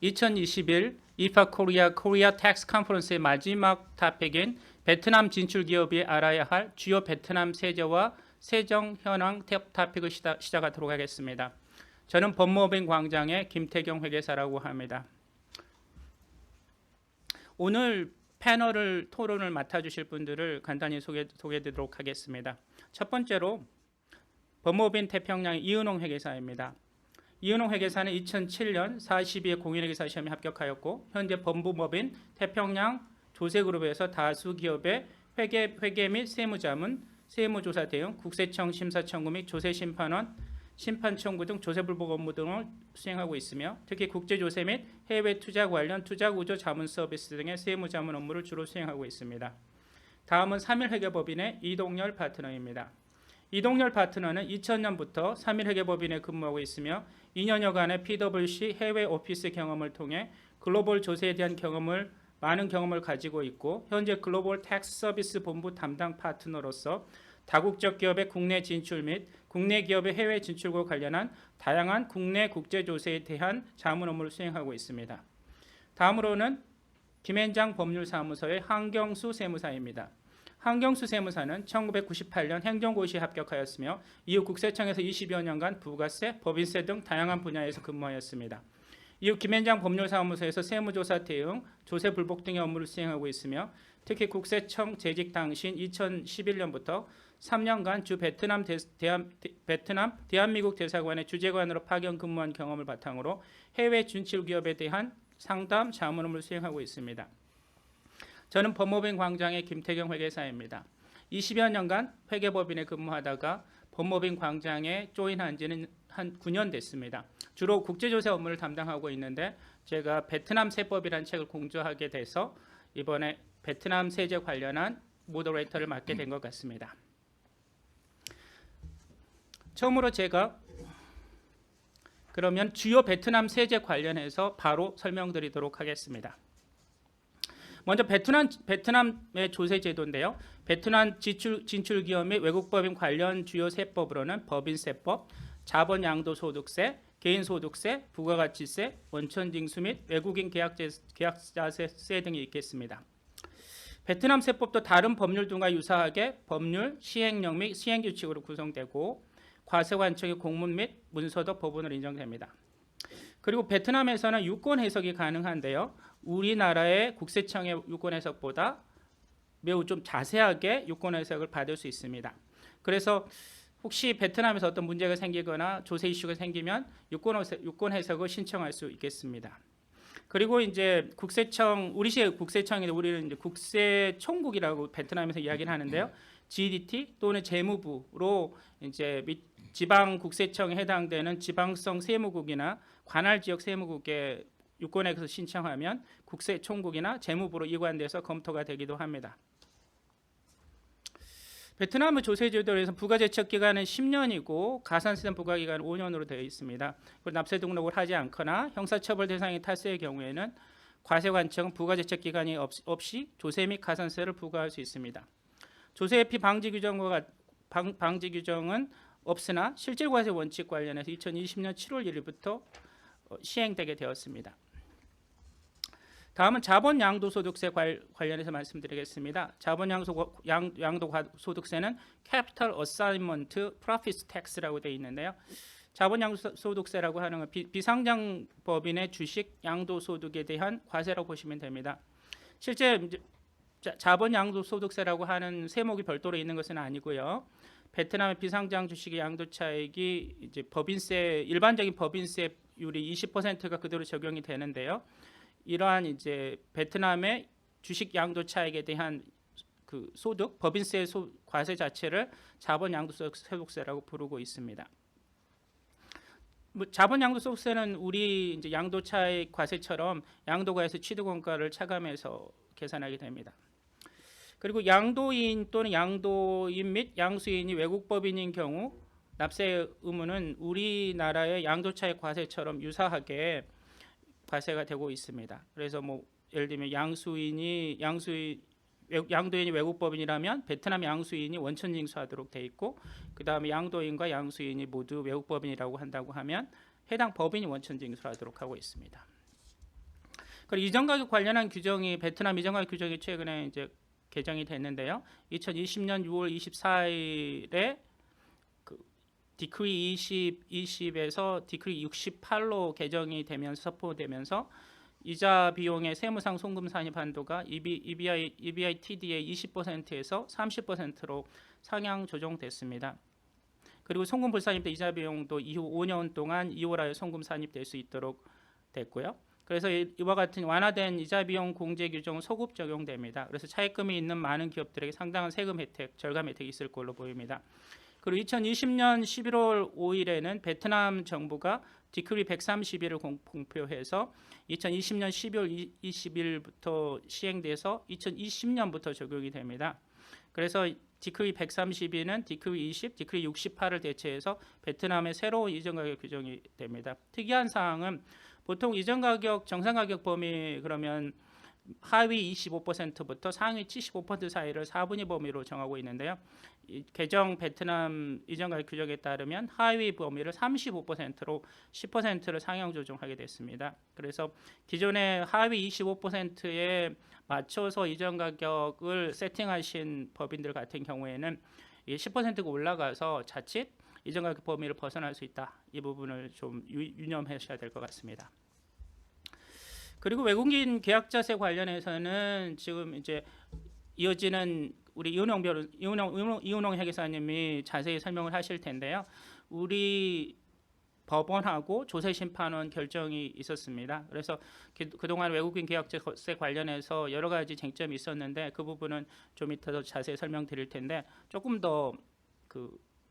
2021 IFA 코리아 텍스 컨퍼런스의 마지막 토픽인 베트남 진출 기업이 알아야 할 주요 베트남 세제와 세정 현황 토픽을 시작하도록 하겠습니다. 저는 법무법인 광장의 김태경 회계사라고 합니다. 오늘 패널을 토론을 맡아주실 분들을 간단히 소개해드리도록 하겠습니다. 첫 번째로 법무법인 태평양의 이은홍 회계사입니다. 이은홍 회계사는 2007년 42회 공인회계사 시험에 합격하였고 현재 법무법인 태평양 조세그룹에서 다수 기업의 회계 및 세무자문, 세무조사 대응, 국세청 심사 청구 및 조세심판원, 심판 청구 등 조세불복 업무 등을 수행하고 있으며 특히 국제조세 및 해외 투자 관련 투자구조 자문 서비스 등의 세무자문 업무를 주로 수행하고 있습니다. 다음은 3일회계법인의 이동열 파트너입니다. 이동열 파트너는 2000년부터 3일회계법인에 근무하고 있으며 2년여간의 PwC 해외 오피스 경험을 통해 글로벌 조세에 대한 많은 경험을 가지고 있고 현재 글로벌 텍스 서비스 본부 담당 파트너로서 다국적 기업의 국내 진출 및 국내 기업의 해외 진출과 관련한 다양한 국내 국제 조세에 대한 자문 업무를 수행하고 있습니다. 다음으로는 김앤장 법률사무소의 한경수 세무사입니다. 한경수 세무사는 1998년 행정고시에 합격하였으며 이후 국세청에서 20여 년간 부가세, 법인세 등 다양한 분야에서 근무하였습니다. 이후 김앤장 법률사무소에서 세무조사 대응, 조세불복 등의 업무를 수행하고 있으며 특히 국세청 재직 당시인 2011년부터 3년간 주 베트남 대한민국 대사관의 주재관으로 파견 근무한 경험을 바탕으로 해외 진출 기업에 대한 상담, 자문 업무를 수행하고 있습니다. 저는 법무법인 광장의 김태경 회계사입니다. 20여 년간 회계법인에 근무하다가 법무법인 광장에 조인한 지는 한 9년 됐습니다. 주로 국제조세 업무를 담당하고 있는데 제가 베트남 세법이라는 책을 공저하게 돼서 이번에 베트남 세제 관련한 모더레이터를 맡게 된 것 같습니다. 처음으로 제가 그러면 주요 베트남 세제 관련해서 바로 설명드리도록 하겠습니다. 먼저 베트남의 조세 제도인데요. 베트남 진출 기업 및 외국 법인 관련 주요 세법으로는 법인세법, 자본 양도소득세, 개인소득세, 부가가치세, 원천징수 및 외국인 계약자세 등이 있겠습니다. 베트남 세법도 다른 법률 등과 유사하게 법률, 시행령 및 시행규칙으로 구성되고 과세관청의 공문 및 문서도 법원으로 인정됩니다. 그리고 베트남에서는 유권 해석이 가능한데요. 우리나라의 국세청의 유권 해석보다 매우 좀 자세하게 유권 해석을 받을 수 있습니다. 그래서 혹시 베트남에서 어떤 문제가 생기거나 조세 이슈가 생기면 유권 해석을 신청할 수 있겠습니다. 그리고 이제 국세청, 우리식 국세청인데 우리는 이제 국세총국이라고 베트남에서 이야기를 하는데요. GDT 또는 재무부로 이제 지방 국세청에 해당되는 지방성 세무국이나 관할 지역 세무국의 유권액에서 신청하면 국세총국이나 재무부로 이관돼서 검토가 되기도 합니다. 베트남의 조세제도에서 부가제척 기간은 10년이고 가산세 부과 기간은 5년으로 되어 있습니다. 그리고 납세 등록을 하지 않거나 형사처벌 대상이 탈세의 경우에는 과세관청은 부가제척 기간이 없이 조세 및 가산세를 부과할 수 있습니다. 조세회피 방지 규정은 없으나 실질과세 원칙 관련해서 2020년 7월 1일부터 시행되게 되었습니다. 다음은 자본 양도소득세 관련해서 말씀드리겠습니다. 자본 양도소득세는 Capital Assignment Profit Tax라고 되어 있는데요. 자본 양도소득세라고 하는 건 비상장 법인의 주식 양도소득에 대한 과세라고 보시면 됩니다. 실제 자본 양도소득세라고 하는 세목이 별도로 있는 것은 아니고요. 베트남의 비상장 주식의 양도차익이 이제 법인세, 일반적인 법인세율이 20%가 그대로 적용이 되는데요. 이러한 이제 베트남의 주식 양도차익에 대한 그 소득, 법인세 과세 자체를 자본 양도소득세라고 부르고 있습니다. 자본 양도소득세는 우리 이제 양도차익 과세처럼 양도가에서 취득원가를 차감해서 계산하게 됩니다. 그리고 양도인 또는 양도인 및 양수인이 외국 법인인 경우 납세 의무는 우리나라의 양도차익 과세처럼 유사하게 과세가 되고 있습니다. 그래서 뭐 예를 들면 양도인이 외국 법인이라면 베트남 양수인이 원천징수하도록 돼 있고 그 다음에 양도인과 양수인이 모두 외국 법인이라고 한다고 하면 해당 법인이 원천징수하도록 하고 있습니다. 그리고 이전 가격 관련한 규정이 베트남 이전 가격 규정이 최근에 이제 개정이 됐는데요. 2020년 6월 24일에 그 디크리 20에서 디크리 68로 개정이 되면서 선포되면서 이자 비용의 세무상 송금 산입 한도가 EBI TD의 20%에서 30%로 상향 조정됐습니다. 그리고 송금 불산입 때 이자 비용도 이후 5년 동안 2월하에 송금 산입될 수 있도록 됐고요. 그래서 이와 같은 완화된 이자 비용 공제 규정은 소급 적용됩니다. 그래서 차입금이 있는 많은 기업들에게 상당한 세금 혜택, 절감 혜택이 있을 걸로 보입니다. 그리고 2020년 11월 5일에는 베트남 정부가 디크리 131을 공표해서 2020년 12월 20일부터 시행돼서 2020년부터 적용이 됩니다. 그래서 디크리 132는 디크리 20, 디크리 68을 대체해서 베트남의 새로운 이전 가격 규정이 됩니다. 특이한 사항은 보통 이전 가격 정상 가격 범위 그러면 하위 25%부터 상위 75% 사이를 4분위 범위로 정하고 있는데요. 개정 베트남 이전 가격 규정에 따르면 하위 범위를 35%로 10%를 상향 조정하게 됐습니다. 그래서 기존의 하위 25%에 맞춰서 이전 가격을 세팅하신 법인들 같은 경우에는 10%가 올라가서 자칫 이전 가격 범위를 벗어날 수 있다. 이 부분을 좀 유념하셔야 될 것 같습니다. 그리고 외국인 계약자세 관련해서는 지금 이제 이어지는 우리 이은홍 회계사님이 자세히 설명을 하실 텐데요. 우리 법원하고 조세심판원 결정이 있었습니다. 그래서 그동안 외국인 계약자세 관련해서 여러 가지 쟁점이 있었는데 그 부분은 좀 이따 더 자세히 설명드릴 텐데 조금 더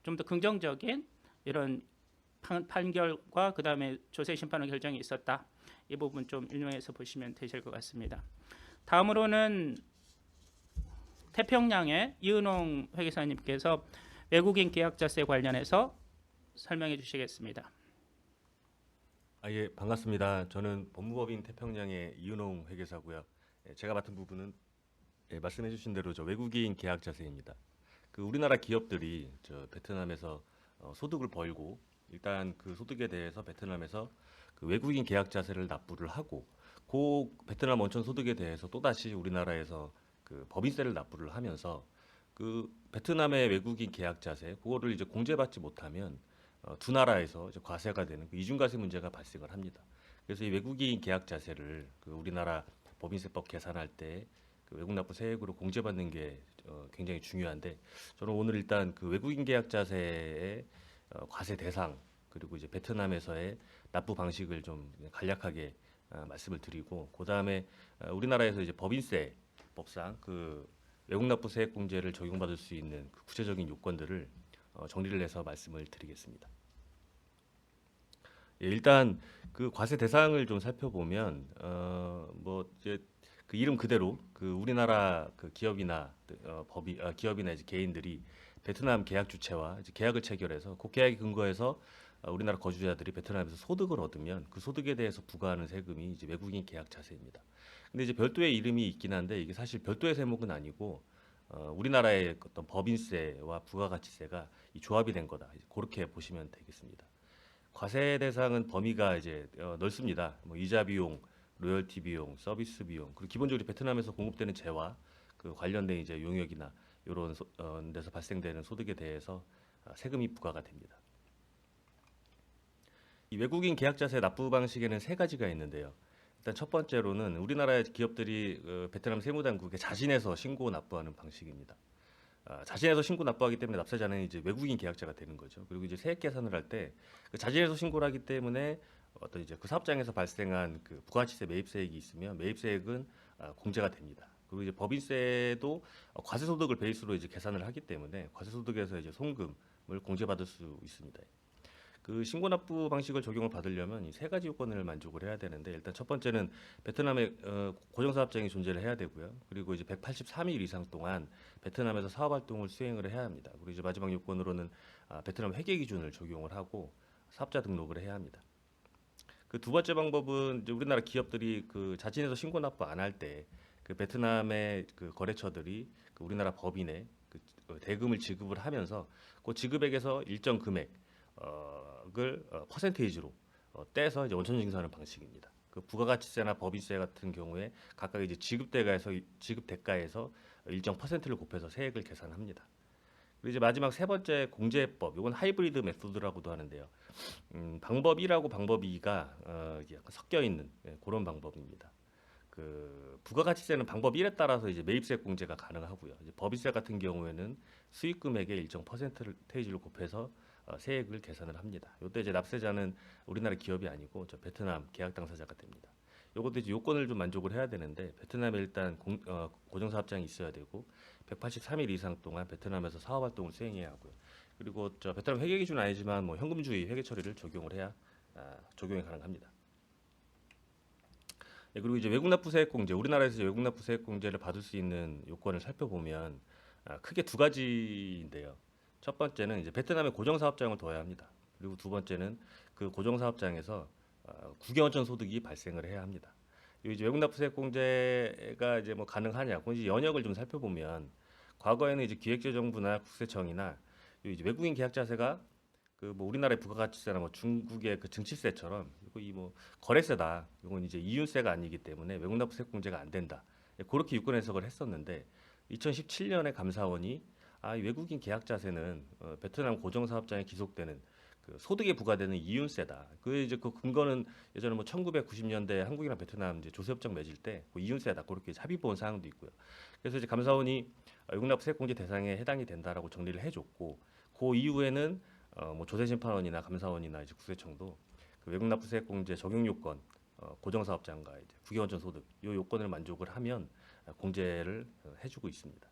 좀 더 긍정적인 이런 판결과 그 다음에 조세심판원 결정이 있었다. 이 부분 좀 인용해서 보시면 되실 것 같습니다. 다음으로는 태평양의 이은홍 회계사님께서 외국인 계약자세 관련해서 설명해 주시겠습니다. 예, 반갑습니다. 저는 법무법인 태평양의 이은홍 회계사고요. 제가 맡은 부분은 말씀해 주신 대로 외국인 계약자세입니다. 우리나라 기업들이 베트남에서 소득을 벌고 일단 그 소득에 대해서 베트남에서 외국인 계약자세를 납부를 하고 그 베트남 원천 소득에 대해서 또다시 우리나라에서 법인세를 납부를 하면서 베트남의 외국인 계약자세 그거를 이제 공제받지 못하면 두 나라에서 이제 과세가 되는 이중과세 문제가 발생을 합니다. 그래서 이 외국인 계약자세를 우리나라 법인세법 계산할 때 외국 납부 세액으로 공제받는 게 굉장히 중요한데 저는 오늘 일단 외국인 계약자세의 과세 대상 그리고 이제 베트남에서의 납부 방식을 좀 간략하게 말씀을 드리고 그 다음에 우리나라에서 이제 법인세 법상 외국 납부 세액 공제를 적용받을 수 있는 구체적인 요건들을 정리를 해서 말씀을 드리겠습니다. 일단 과세 대상을 좀 살펴보면 이제 이름 그대로 우리나라 기업이나 기업이나 이제 개인들이 베트남 계약 주체와 이제 계약을 체결해서 그 계약에 근거해서 우리나라 거주자들이 베트남에서 소득을 얻으면 그 소득에 대해서 부과하는 세금이 이제 외국인 계약 자세입니다. 근데 이제 별도의 이름이 있긴 한데 이게 사실 별도의 세목은 아니고 우리나라의 어떤 법인세와 부가가치세가 이 조합이 된 거다. 그렇게 보시면 되겠습니다. 과세 대상은 범위가 이제 넓습니다. 이자 비용, 로열티 비용, 서비스 비용, 그리고 기본적으로 베트남에서 공급되는 재화 관련된 이제 용역이나 이런 데서 발생되는 소득에 대해서 세금이 부과가 됩니다. 이 외국인 계약자세 납부 방식에는 세 가지가 있는데요. 일단 첫 번째로는 우리나라의 기업들이 베트남 세무당국에 자진해서 신고 납부하는 방식입니다. 자진해서 신고 납부하기 때문에 납세자는 이제 외국인 계약자가 되는 거죠. 그리고 이제 세액 계산을 할 때 자진해서 신고를 하기 때문에 어떤 이제 사업장에서 발생한 부가가치세 매입세액이 있으면 매입세액은 공제가 됩니다. 그리고 이제 법인세도 과세소득을 베이스로 이제 계산을 하기 때문에 과세소득에서 이제 송금을 공제받을 수 있습니다. 신고 납부 방식을 적용을 받으려면 이 세 가지 요건을 만족을 해야 되는데 일단 첫 번째는 베트남에 고정사업장이 존재를 해야 되고요. 그리고 이제 183일 이상 동안 베트남에서 사업 활동을 수행을 해야 합니다. 그리고 이제 마지막 요건으로는 베트남 회계 기준을 적용을 하고 사업자 등록을 해야 합니다. 두 번째 방법은 이제 우리나라 기업들이 자진해서 신고 납부 안 할 때 베트남의 거래처들이 우리나라 법인에 대금을 지급을 하면서 그 지급액에서 일정 금액 을 퍼센테이지로 떼서 이제 원천징수하는 방식입니다. 그 부가가치세나 법인세 같은 경우에 각각 이제 지급 대가에서 일정 퍼센트를 곱해서 세액을 계산합니다. 그리고 이제 마지막 세 번째 공제법, 이건 하이브리드 메소드라고도 하는데요. 방법 1하고 방법 2가 이게 약간 섞여 있는 그런 방법입니다. 그 부가가치세는 방법 1에 따라서 이제 매입세 공제가 가능하고요. 이제 법인세 같은 경우에는 수익 금액의 일정 퍼센테이지를 곱해서 세액을 계산을 합니다. 이때 이제 납세자는 우리나라 기업이 아니고 저 베트남 계약 당사자가 됩니다. 요것도 이제 요건을 좀 만족을 해야 되는데 베트남에 일단 고정사업장이 있어야 되고 183일 이상 동안 베트남에서 사업 활동을 수행해야 하고요. 그리고 저 베트남 회계 기준 아니지만 뭐 현금주의 회계 처리를 적용을 해야 적용이 가능합니다. 예, 그리고 이제 외국 납부 세액 공제, 우리나라에서 이제 외국 납부 세액 공제를 받을 수 있는 요건을 살펴보면 크게 두 가지인데요. 첫 번째는 이제 베트남에 고정 사업장을 둬야 합니다. 그리고 두 번째는 그 고정 사업장에서 국영원천 소득이 발생을 해야 합니다. 이 이제 외국 납부 세액 공제가 이제 뭐 가능하냐, 그 이제 연역을 좀 살펴보면 과거에는 이제 기획재정부나 국세청이나 이 이제 외국인 계약자세가 그 뭐 우리나라의 부가가치세나 뭐 중국의 그 증치세처럼 이거 이 뭐 거래세다. 이건 이제 이윤세가 아니기 때문에 외국납부세 공제가 안 된다. 예, 그렇게 유권 해석을 했었는데 2017년에 감사원이 이 외국인 계약자세는 베트남 고정사업장에 기속되는 그 소득에 부과되는 이윤세다. 그 이제 그 근거는 예전에 뭐 1990년대 한국이랑 베트남 이제 조세협정 맺을 때그 이윤세다. 그렇게 합의본 사항도 있고요. 그래서 이제 감사원이 외국납부세 공제 대상에 해당이 된다라고 정리를 해줬고 그 이후에는 뭐 조세심판원이나 감사원이나 이제 국세청도 그 외국납부세 공제 적용 요건 고정사업장과 이제 국유원천 소득 이 요건을 만족을 하면 공제를 해주고 있습니다.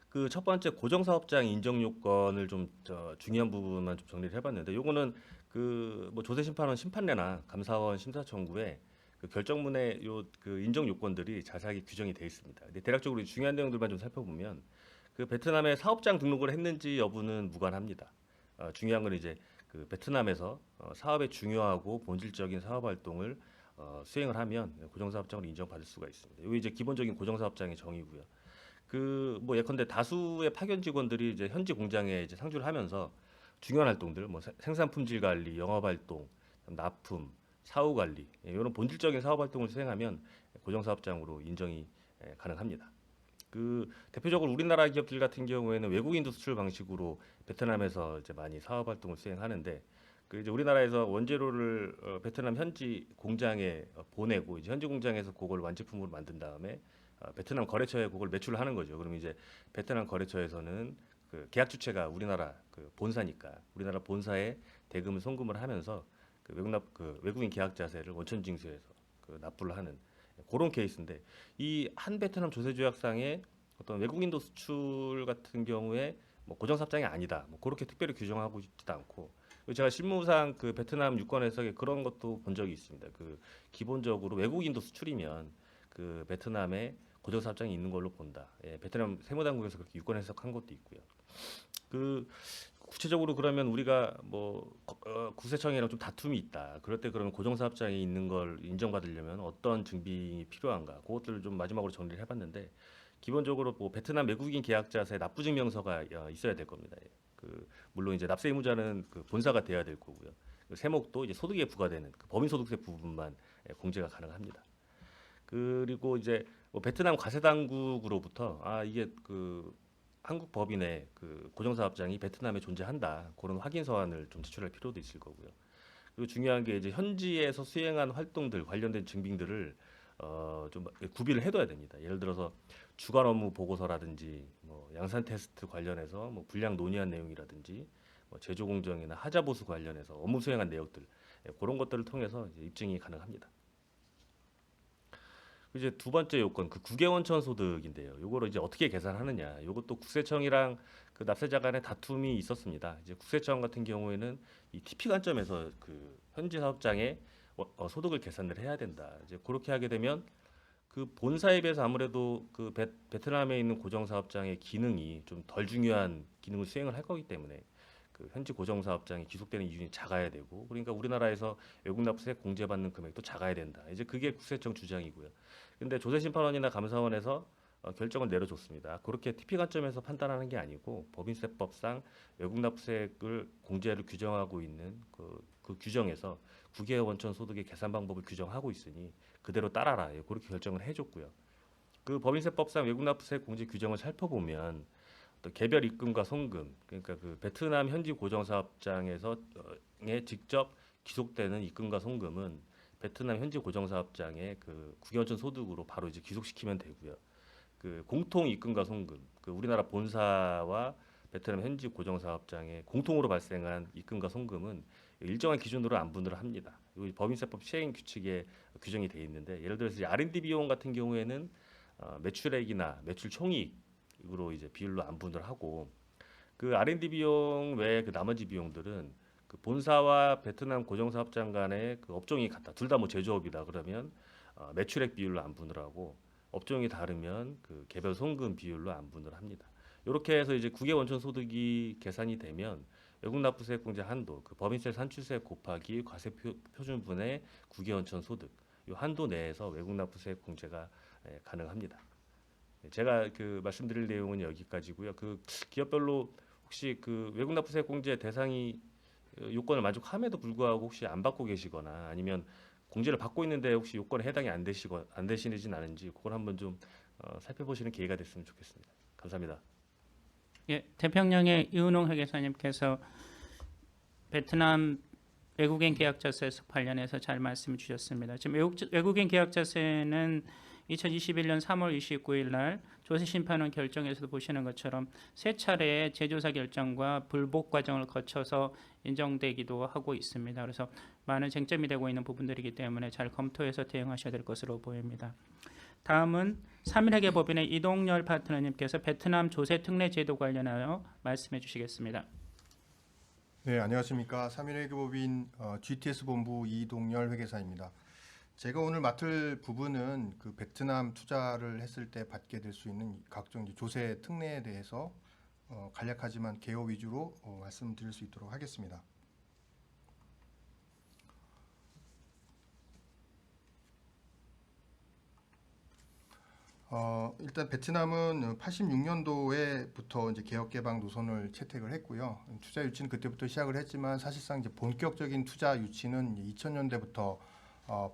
그 첫 번째 고정사업장 인정 요건을 좀 중요한 부분만 좀 정리를 해봤는데 요거는 그 뭐 조세심판원 심판례나 감사원 심사청구에 그 결정문에 요 그 인정 요건들이 자세하게 규정이 되어 있습니다. 근데 대략적으로 중요한 내용들만 좀 살펴보면 그 베트남에 사업장 등록을 했는지 여부는 무관합니다. 중요한 건 이제 그 베트남에서 사업의 중요하고 본질적인 사업 활동을 수행을 하면 고정사업장으로 인정받을 수가 있습니다. 이게 이제 기본적인 고정사업장의 정의고요. 그 뭐 예컨대 다수의 파견 직원들이 이제 현지 공장에 이제 상주를 하면서 중요한 활동들, 뭐 생산 품질 관리, 영업 활동, 납품, 사후 관리 이런 본질적인 사업 활동을 수행하면 고정사업장으로 인정이 가능합니다. 그 대표적으로 우리나라 기업들 같은 경우에는 외국인도 수출 방식으로 베트남에서 이제 많이 사업 활동을 수행하는데 그 이제 우리나라에서 원재료를 베트남 현지 공장에 보내고 이제 현지 공장에서 그걸 완제품으로 만든 다음에 베트남 거래처에 그걸 매출을 하는 거죠. 그럼 이제 베트남 거래처에서는 그 계약 주체가 우리나라 그 본사니까 우리나라 본사에 대금을 송금을 하면서 그 외국인 계약 자세를 원천 징수해서 그 납부를 하는 그런 케이스인데 이 한 베트남 조세 조약상에 어떤 외국인도 수출 같은 경우에 뭐 고정사업장이 아니다. 뭐 그렇게 특별히 규정하고 있지도 않고 제가 실무상 그 베트남 유권에서 그런 것도 본 적이 있습니다. 그 기본적으로 외국인도 수출이면 그 베트남에 고정사업장이 있는 걸로 본다. 예, 베트남 세무당국에서 그렇게 유권 해석한 것도 있고요. 그 구체적으로 그러면 우리가 뭐 국세청이랑 좀 다툼이 있다. 그럴 때 그러면 고정사업장이 있는 걸 인정받으려면 어떤 증빙이 필요한가? 그것들을 좀 마지막으로 정리를 해봤는데 기본적으로 뭐 베트남 외국인 계약자세 납부증명서가 있어야 될 겁니다. 예. 그 물론 이제 납세 의무자는 그 본사가 돼야 될 거고요. 그 세목도 이제 소득에 부과되는 그 법인소득세 부분만 공제가 가능합니다. 그리고 이제 뭐 베트남 과세당국으로부터 이게 그 한국 법인의 그 고정사업장이 베트남에 존재한다 그런 확인 서한을 좀 제출할 필요도 있을 거고요. 그리고 중요한 게 이제 현지에서 수행한 활동들 관련된 증빙들을 좀 구비를 해둬야 됩니다. 예를 들어서 주간 업무 보고서라든지 뭐 양산 테스트 관련해서 뭐 분량 논의한 내용이라든지 뭐 제조 공정이나 하자 보수 관련해서 업무 수행한 내역들 그런 것들을 통해서 이제 입증이 가능합니다. 이제 두 번째 요건 그 국외원천 소득인데요. 요거를 이제 어떻게 계산하느냐. 요것도 국세청이랑 그 납세자 간의 다툼이 있었습니다. 이제 국세청 같은 경우에는 이 TP 관점에서 그 현지 사업장의 소득을 계산을 해야 된다. 이제 그렇게 하게 되면 그 본사에 비해서 아무래도 그 베트남에 있는 고정 사업장의 기능이 좀 덜 중요한 기능을 수행을 할 거기 때문에 그 현지 고정 사업장이 기속되는 이윤이 작아야 되고 그러니까 우리나라에서 외국 납세 공제받는 금액도 작아야 된다. 이제 그게 국세청 주장이고요. 근데 조세심판원이나 감사원에서 결정을 내려줬습니다. 그렇게 TP 관점에서 판단하는 게 아니고 법인세법상 외국 납부세액을 공제를 규정하고 있는 그 규정에서 국외 원천 소득의 계산 방법을 규정하고 있으니 그대로 따라라. 그렇게 결정을 해줬고요. 그 법인세법상 외국 납부세 공제 규정을 살펴보면 또 개별 입금과 송금, 그러니까 그 베트남 현지 고정사업장에서 직접 귀속되는 입금과 송금은 베트남 현지 고정사업장의 그 국외원천 소득으로 바로 이제 귀속시키면 되고요. 그 공통 입금과 송금, 그 우리나라 본사와 베트남 현지 고정사업장에 공통으로 발생한 입금과 송금은 일정한 기준으로 안분을 합니다. 이 법인세법 시행 규칙에 규정이 되어 있는데 예를 들어서 이제 R&D 비용 같은 경우에는 매출액이나 매출 총이익으로 이제 비율로 안분을 하고 그 R&D 비용 외에 그 나머지 비용들은 그 본사와 베트남 고정사업장 간의 그 업종이 같다. 둘 다 뭐 제조업이다. 그러면 매출액 비율로 안분을 하고 업종이 다르면 그 개별 송금 비율로 안분을 합니다. 이렇게 해서 이제 국외 원천 소득이 계산이 되면 외국 납부세액 공제 한도, 그 법인세 산출세 곱하기 과세 표준분의 국외 원천 소득 이 한도 내에서 외국 납부세액 공제가 가능합니다. 제가 그 말씀드릴 내용은 여기까지고요. 그 기업별로 혹시 그 외국 납부세액 공제 대상이 요건을 만족함에도 불구하고 혹시 안 받고 계시거나 아니면 공제를 받고 있는데 혹시 요건에 해당이 안 되시진 않은지 그걸 한번 좀 살펴보시는 기회가 됐으면 좋겠습니다. 감사합니다. 예, 태평양의 이은홍 회계사님께서 베트남 외국인 계약자세에서 관련해서 잘 말씀 주셨습니다. 지금 외국인 계약자세는 2021년 3월 29일 날 조세심판원 결정에서도 보시는 것처럼 세 차례의 제조사 결정과 불복 과정을 거쳐서 인정되기도 하고 있습니다. 그래서 많은 쟁점이 되고 있는 부분들이기 때문에 잘 검토해서 대응하셔야 될 것으로 보입니다. 다음은 3일회계법인의 이동열 파트너님께서 베트남 조세 특례 제도 관련하여 말씀해 주시겠습니다. 네, 안녕하십니까. 3일회계법인 GTS 본부 이동열 회계사입니다. 제가 오늘 맡을 부분은 그 베트남 투자를 했을 때 받게 될 수 있는 각종 이제 조세 특례에 대해서 간략하지만 개요 위주로 말씀드릴 수 있도록 하겠습니다. 일단 베트남은 86년도에부터 이제 개혁 개방 노선을 채택을 했고요. 투자 유치는 그때부터 시작을 했지만 사실상 이제 본격적인 투자 유치는 2000년대부터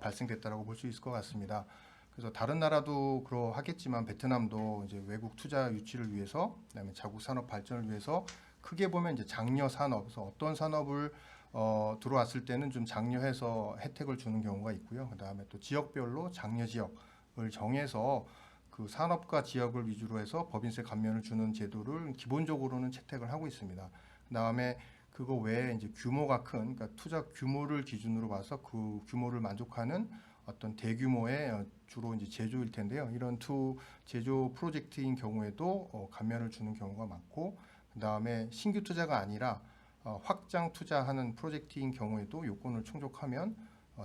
발생됐다라고 볼 수 있을 것 같습니다. 그래서 다른 나라도 그러하겠지만 베트남도 이제 외국 투자 유치를 위해서, 그다음에 자국 산업 발전을 위해서 크게 보면 이제 장려 산업, 그래서 어떤 산업을 들어왔을 때는 좀 장려해서 혜택을 주는 경우가 있고요. 그다음에 또 지역별로 장려 지역을 정해서 그 산업과 지역을 위주로 해서 법인세 감면을 주는 제도를 기본적으로는 채택을 하고 있습니다. 그다음에 그거 외에 이제 규모가 큰, 그러니까 투자 규모를 기준으로 봐서 그 규모를 만족하는 어떤 대규모의 주로 이제 제조일 텐데요. 이런 제조 프로젝트인 경우에도 감면을 주는 경우가 많고, 그다음에 신규 투자가 아니라 확장 투자하는 프로젝트인 경우에도 요건을 충족하면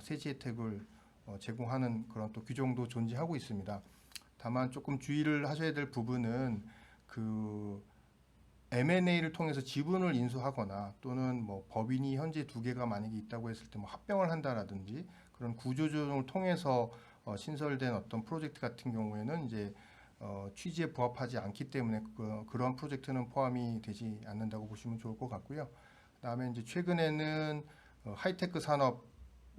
세제 혜택을 제공하는 그런 또 규정도 존재하고 있습니다. 다만 조금 주의를 하셔야 될 부분은 그 M&A를 통해서 지분을 인수하거나 또는 뭐 법인이 현재 두 개가 만약에 있다고 했을 때 뭐 합병을 한다라든지 그런 구조조정을 통해서 신설된 어떤 프로젝트 같은 경우에는 이제 취지에 부합하지 않기 때문에 그런 프로젝트는 포함이 되지 않는다고 보시면 좋을 것 같고요. 그다음에 이제 최근에는 하이테크 산업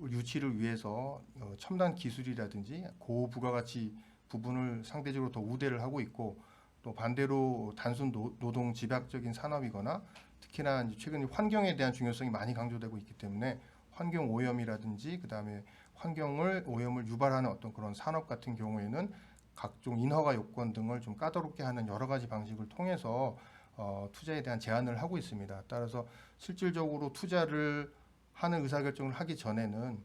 유치를 위해서 첨단 기술이라든지 고부가가치 부분을 상대적으로 더 우대를 하고 있고, 또 반대로 단순 노동 집약적인 산업이거나 특히나 이제 최근 환경에 대한 중요성이 많이 강조되고 있기 때문에 환경 오염이라든지 그다음에 오염을 유발하는 어떤 그런 산업 같은 경우에는 각종 인허가 요건 등을 좀 까다롭게 하는 여러 가지 방식을 통해서 투자에 대한 제한을 하고 있습니다. 따라서 실질적으로 투자를 하는 의사결정을 하기 전에는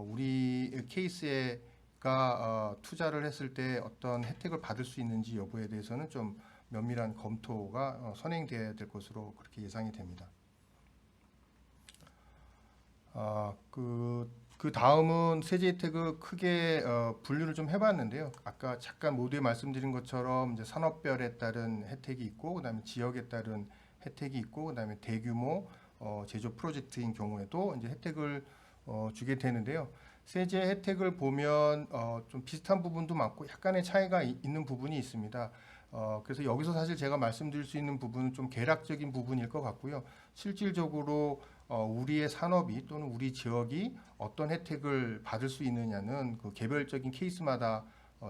우리 케이스가 투자를 했을 때 어떤 혜택을 받을 수 있는지 여부에 대해서는 좀 면밀한 검토가 선행돼야 될 것으로 그렇게 예상이 됩니다. 그 다음은 세제 혜택을 크게 분류를 좀 해봤는데요. 아까 잠깐 모두에 말씀드린 것처럼 이제 산업별에 따른 혜택이 있고, 그다음에 지역에 따른 혜택이 있고, 그다음에 대규모 제조 프로젝트인 경우에도 이제 혜택을 주게 되는데요. 세제 혜택을 보면 좀 비슷한 부분도 많고 약간의 차이가 있는 부분이 있습니다. 그래서 여기서 사실 제가 말씀드릴 수 있는 부분은 좀 개략적인 부분일 것 같고요. 실질적으로 우리의 산업이 또는 우리 지역이 어떤 혜택을 받을 수 있느냐는 그 개별적인 케이스마다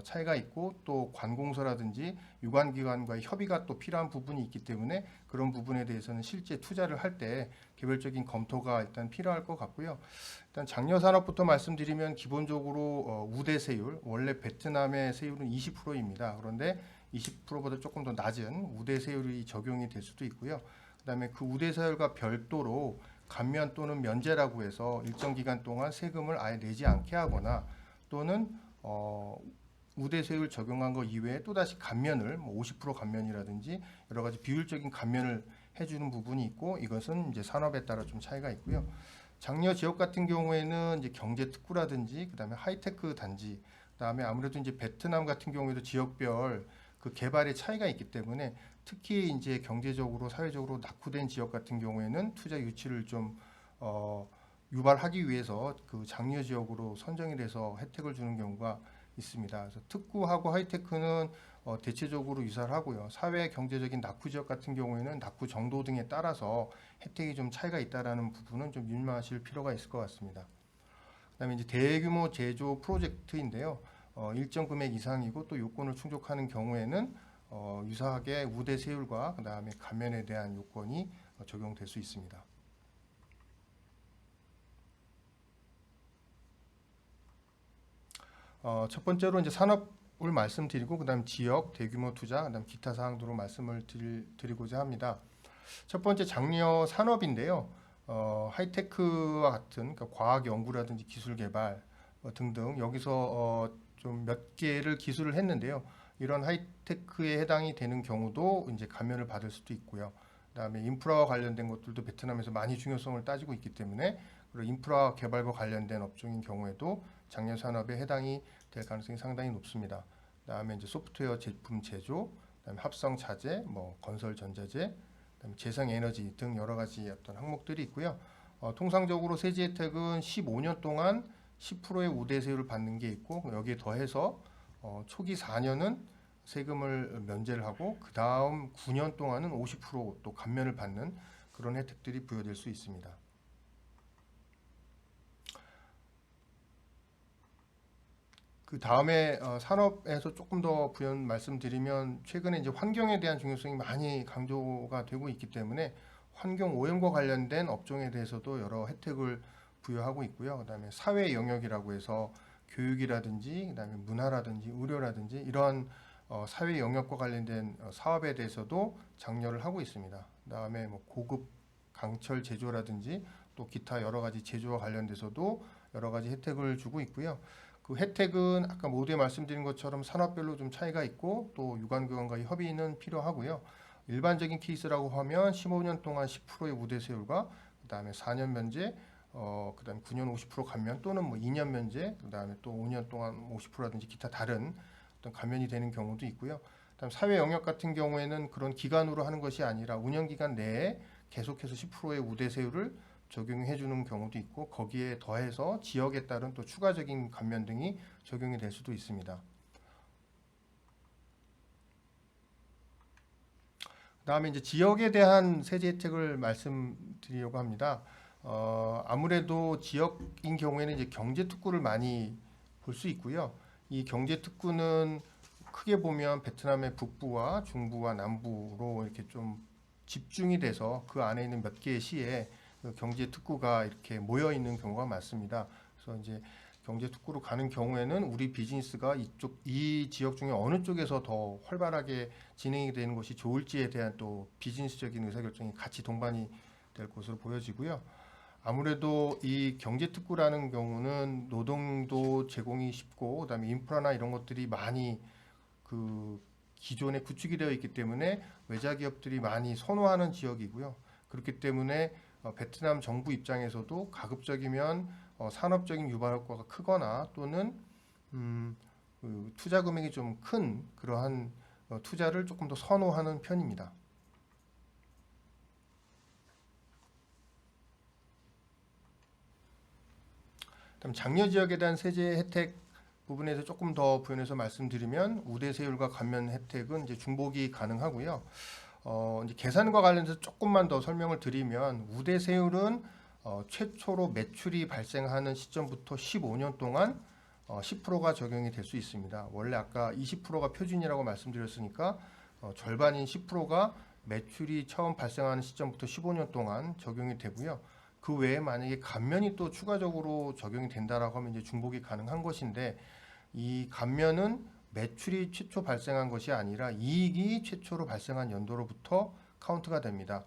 차이가 있고 또 관공서라든지 유관기관과의 협의가 또 필요한 부분이 있기 때문에 그런 부분에 대해서는 실제 투자를 할 때 개별적인 검토가 일단 필요할 것 같고요. 일단 장려 산업부터 말씀드리면 기본적으로 우대 세율, 원래 베트남의 세율은 20%입니다. 그런데 20%보다 조금 더 낮은 우대 세율이 적용이 될 수도 있고요. 그다음에 그 우대 세율과 별도로 감면 또는 면제라고 해서 일정 기간 동안 세금을 아예 내지 않게 하거나 또는 우대세율 적용한 거 이외에 또다시 감면을 50% 감면이라든지 여러 가지 비율적인 감면을 해주는 부분이 있고 이것은 이제 산업에 따라 좀 차이가 있고요. 장려 지역 같은 경우에는 이제 경제 특구라든지 그다음에 하이테크 단지 그다음에 아무래도 이제 베트남 같은 경우에도 지역별 그 개발의 차이가 있기 때문에 특히 이제 경제적으로 사회적으로 낙후된 지역 같은 경우에는 투자 유치를 좀 유발하기 위해서 그 장려 지역으로 선정이 돼서 혜택을 주는 경우가 있습니다. 그래서 특구하고 하이테크는 대체적으로 유사를 하고요. 사회 경제적인 낙후 지역 같은 경우에는 낙후 정도 등에 따라서 혜택이 좀 차이가 있다라는 부분은 좀 유념하실 필요가 있을 것 같습니다. 그다음에 이제 대규모 제조 프로젝트인데요. 일정 금액 이상이고 또 요건을 충족하는 경우에는 유사하게 우대 세율과 그다음에 감면에 대한 요건이 적용될 수 있습니다. 첫 번째로 이제 산업을 말씀드리고 그다음 지역, 대규모 투자, 그다음 기타 사항들로 말씀을 드리고자 합니다. 첫 번째 장려 산업인데요. 하이테크와 같은 그러니까 과학 연구라든지 기술 개발 등등 여기서 좀 몇 개를 기술을 했는데요. 이런 하이테크에 해당이 되는 경우도 이제 감면을 받을 수도 있고요. 그다음에 인프라와 관련된 것들도 베트남에서 많이 중요성을 따지고 있기 때문에 그리고 인프라 개발과 관련된 업종인 경우에도 장려 산업에 해당이 될 가능성이 상당히 높습니다. 그다음에 이제 소프트웨어 제품 제조, 그다음에 합성 자재, 뭐 건설 전자재, 그다음에 재생 에너지 등 여러 가지 어떤 항목들이 있고요. 통상적으로 세제 혜택은 15년 동안 10%의 우대세율을 받는 게 있고 여기에 더해서 초기 4년은 세금을 면제를 하고 그 다음 9년 동안은 50%또 감면을 받는 그런 혜택들이 부여될 수 있습니다. 그 다음에 산업에서 조금 더 부연 말씀드리면 최근에 이제 환경에 대한 중요성이 많이 강조가 되고 있기 때문에 환경 오염과 관련된 업종에 대해서도 여러 혜택을 부여하고 있고요. 그다음에 사회 영역이라고 해서 교육이라든지 그다음에 문화라든지 의료라든지 이런 사회 영역과 관련된 사업에 대해서도 장려를 하고 있습니다. 그다음에 뭐 고급 강철 제조라든지 또 기타 여러 가지 제조와 관련돼서도 여러 가지 혜택을 주고 있고요. 그 혜택은 아까 모두에 말씀드린 것처럼 산업별로 좀 차이가 있고 또 유관기관과의 협의는 필요하고요. 일반적인 케이스라고 하면 15년 동안 10%의 우대세율과 그다음에 4년 면제, 그다음에 9년 50% 감면 또는 뭐 2년 면제, 그다음에 또 5년 동안 50%라든지 기타 다른 어떤 감면이 되는 경우도 있고요. 그다음 사회 영역 같은 경우에는 그런 기간으로 하는 것이 아니라 운영 기간 내에 계속해서 10%의 우대세율을 적용해 주는 경우도 있고 거기에 더해서 지역에 따른 또 추가적인 감면 등이 적용이 될 수도 있습니다. 그다음에 이제 지역에 대한 세제 혜택을 말씀드리려고 합니다. 아무래도 지역인 경우에는 이제 경제 특구를 많이 볼 수 있고요. 이 경제 특구는 크게 보면 베트남의 북부와 중부와 남부로 이렇게 좀 집중이 돼서 그 안에 있는 몇 개의 시에 그 경제 특구가 이렇게 모여 있는 경우가 많습니다. 그래서 이제 경제 특구로 가는 경우에는 우리 비즈니스가 이 지역 중에 어느 쪽에서 더 활발하게 진행이 되는 것이 좋을지에 대한 또 비즈니스적인 의사결정이 같이 동반이 될 것으로 보여지고요. 아무래도 이 경제 특구라는 경우는 노동도 제공이 쉽고 그다음에 인프라나 이런 것들이 많이 그 기존에 구축이 되어 있기 때문에 외자 기업들이 많이 선호하는 지역이고요. 그렇기 때문에 베트남 정부 입장에서도 가급적이면 산업적인 유발 효과가 크거나 또는 그 투자 금액이 좀 큰 그러한 투자를 조금 더 선호하는 편입니다. 그다음 장려 지역에 대한 세제 혜택 부분에서 조금 더 부연해서 말씀드리면 우대세율과 감면 혜택은 이제 중복이 가능하고요. 이제 계산과 관련해서 조금만 더 설명을 드리면 우대세율은 최초로 매출이 발생하는 시점부터 15년 동안 10%가 적용이 될 수 있습니다. 원래 아까 20%가 표준이라고 말씀드렸으니까 절반인 10%가 매출이 처음 발생하는 시점부터 15년 동안 적용이 되고요. 그 외에 만약에 감면이 또 추가적으로 적용이 된다라고 하면 이제 중복이 가능한 것인데 이 감면은 매출이 최초 발생한 것이 아니라 이익이 최초로 발생한 연도로부터 카운트가 됩니다.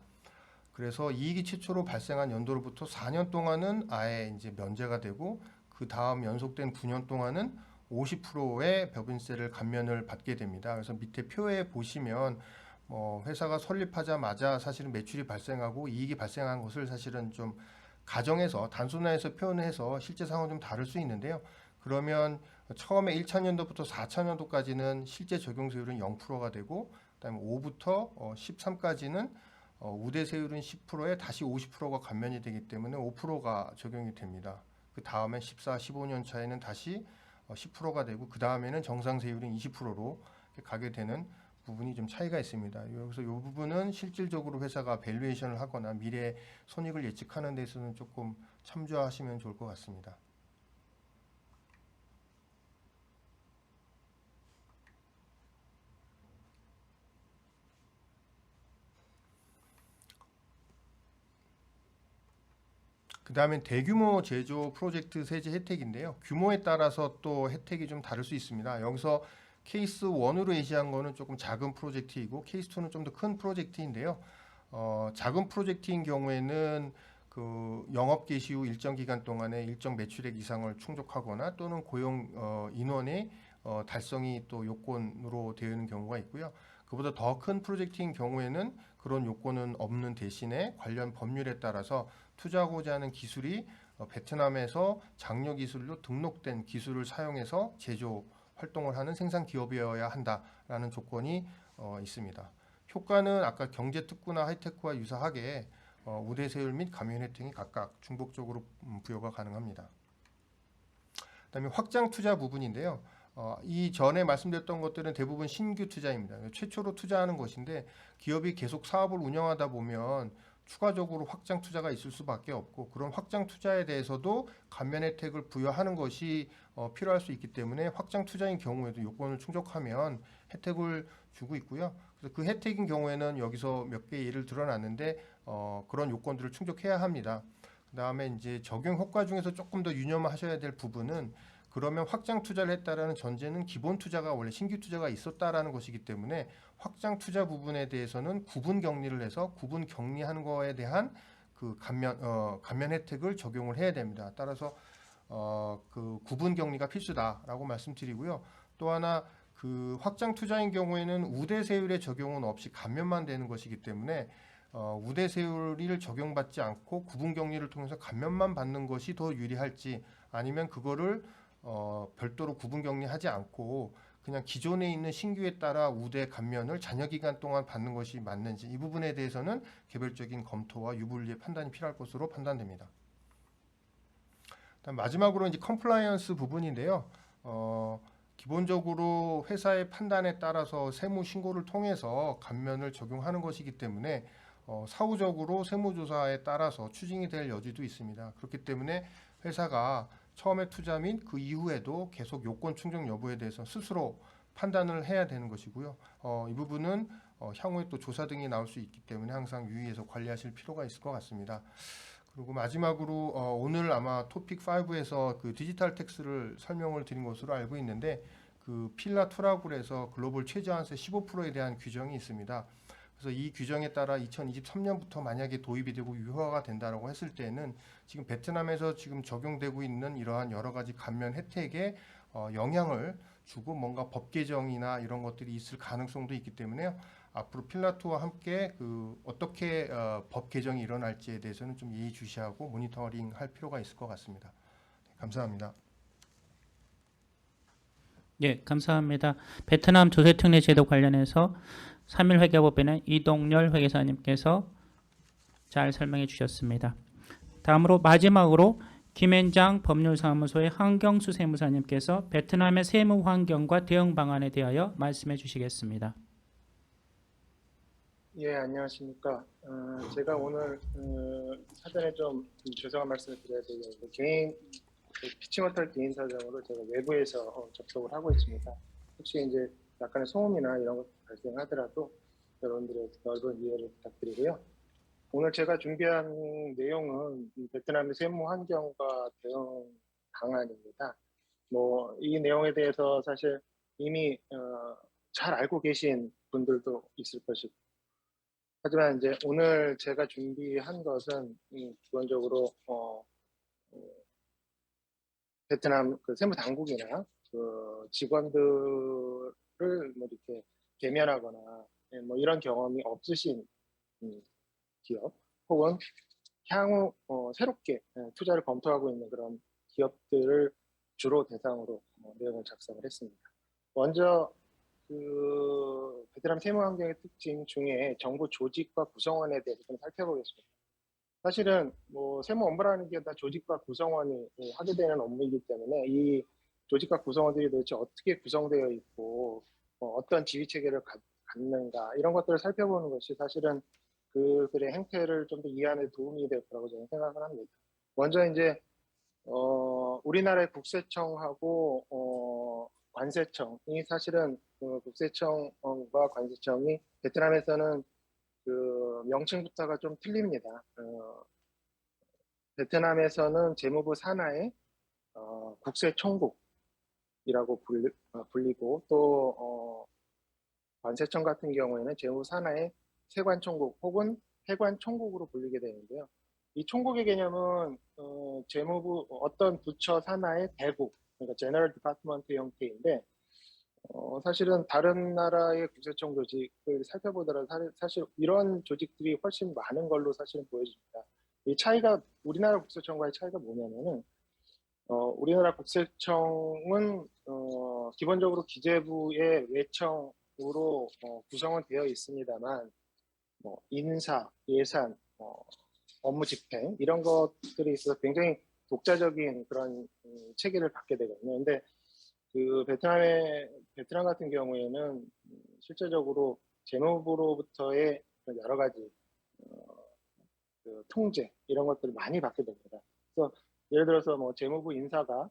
그래서 이익이 최초로 발생한 연도로부터 4년 동안은 아예 이제 면제가 되고 그 다음 연속된 9년 동안은 50%의 법인세를 감면을 받게 됩니다. 그래서 밑에 표에 보시면 회사가 설립하자마자 사실은 매출이 발생하고 이익이 발생한 것을 사실은 좀 가정에서 단순화해서 표현해서 실제 상황은 좀 다를 수 있는데요. 그러면 처음에 1차년도부터 4차년도까지는 실제 적용세율은 0%가 되고 그다음에 5부터 13까지는 우대세율은 10%에 다시 50%가 감면이 되기 때문에 5%가 적용이 됩니다. 그 다음에 14, 15년 차에는 다시 10%가 되고 그 다음에는 정상세율은 20%로 가게 되는 부분이 좀 차이가 있습니다. 여기서 이 부분은 실질적으로 회사가 밸류에이션을 하거나 미래 손익을 예측하는 데 있어서는 조금 참조하시면 좋을 것 같습니다. 그 다음에 대규모 제조 프로젝트 세제 혜택인데요. 규모에 따라서 또 혜택이 좀 다를 수 있습니다. 여기서 케이스 1으로 예시한 거는 조금 작은 프로젝트이고 케이스 2는 좀 더 큰 프로젝트인데요. 작은 프로젝트인 경우에는 그 영업 개시 후 일정 기간 동안에 일정 매출액 이상을 충족하거나 또는 고용 인원의 달성이 또 요건으로 되어 있는 경우가 있고요. 그보다 더 큰 프로젝트인 경우에는 그런 요건은 없는 대신에 관련 법률에 따라서 투자하고자 하는 기술이 베트남에서 장려 기술로 등록된 기술을 사용해서 제조 활동을 하는 생산 기업이어야 한다라는 조건이 있습니다. 효과는 아까 경제특구나 하이테크와 유사하게 우대세율 및 감면 혜택이 각각 중복적으로 부여가 가능합니다. 그다음에 확장 투자 부분인데요. 이 전에 말씀드렸던 것들은 대부분 신규 투자입니다. 최초로 투자하는 것인데 기업이 계속 사업을 운영하다 보면 추가적으로 확장 투자가 있을 수밖에 없고 그런 확장 투자에 대해서도 감면 혜택을 부여하는 것이 필요할 수 있기 때문에 확장 투자인 경우에도 요건을 충족하면 혜택을 주고 있고요. 그래서 그 혜택인 경우에는 여기서 몇 개 예를 들어놨는데 그런 요건들을 충족해야 합니다. 그다음에 이제 적용 효과 중에서 조금 더 유념하셔야 될 부분은 그러면 확장 투자를 했다라는 전제는 기본 투자가 원래 신규 투자가 있었다라는 것이기 때문에 확장 투자 부분에 대해서는 구분 격리를 해서 구분 격리하는 거에 대한 그 감면 혜택을 적용을 해야 됩니다. 따라서 그 구분 격리가 필수다라고 말씀드리고요. 또 하나 그 확장 투자인 경우에는 우대세율의 적용은 없이 감면만 되는 것이기 때문에 우대세율을 적용받지 않고 구분 격리를 통해서 감면만 받는 것이 더 유리할지 아니면 그거를 별도로 구분 격리하지 않고 그냥 기존에 있는 신규에 따라 우대 감면을 잔여 기간 동안 받는 것이 맞는지 이 부분에 대해서는 개별적인 검토와 유불리의 판단이 필요할 것으로 판단됩니다. 다음 마지막으로 이제 컴플라이언스 부분인데요. 기본적으로 회사의 판단에 따라서 세무 신고를 통해서 감면을 적용하는 것이기 때문에 사후적으로 세무조사에 따라서 추징이 될 여지도 있습니다. 그렇기 때문에 회사가 처음에 투자 및 그 이후에도 계속 요건 충족 여부에 대해서 스스로 판단을 해야 되는 것이고요. 이 부분은 향후에 또 조사 등이 나올 수 있기 때문에 항상 유의해서 관리하실 필요가 있을 것 같습니다. 그리고 마지막으로 오늘 아마 토픽 5에서 그 디지털 텍스를 설명을 드린 것으로 알고 있는데 그 필라 2라고 해서 글로벌 최저한세 15%에 대한 규정이 있습니다. 그래서 이 규정에 따라 2023년부터 만약에 도입이 되고 유효화가 된다라고 했을 때는 지금 베트남에서 지금 적용되고 있는 이러한 여러 가지 감면 혜택에 영향을 주고 뭔가 법 개정이나 이런 것들이 있을 가능성도 있기 때문에요. 앞으로 필라2와 함께 그 어떻게 법 개정이 일어날지에 대해서는 좀 예의주시하고 모니터링 할 필요가 있을 것 같습니다. 감사합니다. 예, 감사합니다. 베트남 조세특례 제도 관련해서 3일 회계법인의 이동열 회계사님께서 잘 설명해 주셨습니다. 다음으로 마지막으로 김앤장 법률사무소의 한경수 세무사님께서 베트남의 세무 환경과 대응 방안에 대하여 말씀해 주시겠습니다. 예, 안녕하십니까. 제가 오늘 사전에 좀 죄송한 말씀을 드려야 되겠는데 피치모탈 개인 사정으로 제가 외부에서 접속을 하고 있습니다. 혹시 이제 약간의 소음이나 이런 것 발생하더라도 여러분들의 넓은 이해를 부탁드리고요. 오늘 제가 준비한 내용은 이 베트남의 세무 환경과 대응 방안입니다. 이 내용에 대해서 사실 이미 잘 알고 계신 분들도 있을 것이고, 하지만 이제 오늘 제가 준비한 것은 기본적으로 베트남 그 세무 당국이나 그 직원들을 뭐 이렇게 개면하거나 뭐 이런 경험이 없으신 기업 혹은 향후 새롭게 투자를 검토하고 있는 그런 기업들을 주로 대상으로 내용을 작성을 했습니다. 먼저 그 베트남 세무 환경의 특징 중에 정부 조직과 구성원에 대해서 좀 살펴보겠습니다. 사실은 뭐 세무 업무라는 게 다 조직과 구성원이 하게 되는 업무이기 때문에 이 조직과 구성원들이 도대체 어떻게 구성되어 있고 어떤 지휘 체계를 갖는가 이런 것들을 살펴보는 것이 사실은 그들의 행태를 좀 더 이해하는 데 도움이 될 거라고 저는 생각을 합니다. 먼저 이제 우리나라의 국세청하고 관세청이 사실은 그 국세청과 관세청이 베트남에서는 그 명칭부터가 좀 틀립니다. 베트남에서는 재무부 산하의 국세총국이라고 불리고 또 관세청 같은 경우에는 재무부 산하의 세관총국 혹은 해관총국으로 불리게 되는데요. 이 총국의 개념은 재무부 어떤 부처 산하의 대국, 그러니까 제너럴 디파트먼트 형태인데 사실은 다른 나라의 국세청 조직을 살펴보더라도 사실 이런 조직들이 훨씬 많은 걸로 사실은 보여집니다. 이 차이가 우리나라 국세청과의 차이가 뭐냐면은 우리나라 국세청은 기본적으로 기재부의 외청으로 구성은 되어 있습니다만 인사, 예산, 업무 집행 이런 것들이 있어서 굉장히 독자적인 그런 체계를 갖게 되거든요. 근데 그 베트남 같은 경우에는 실제적으로 재무부로부터의 여러 가지 그 통제 이런 것들을 많이 받게 됩니다. 그래서 예를 들어서 뭐 재무부 인사가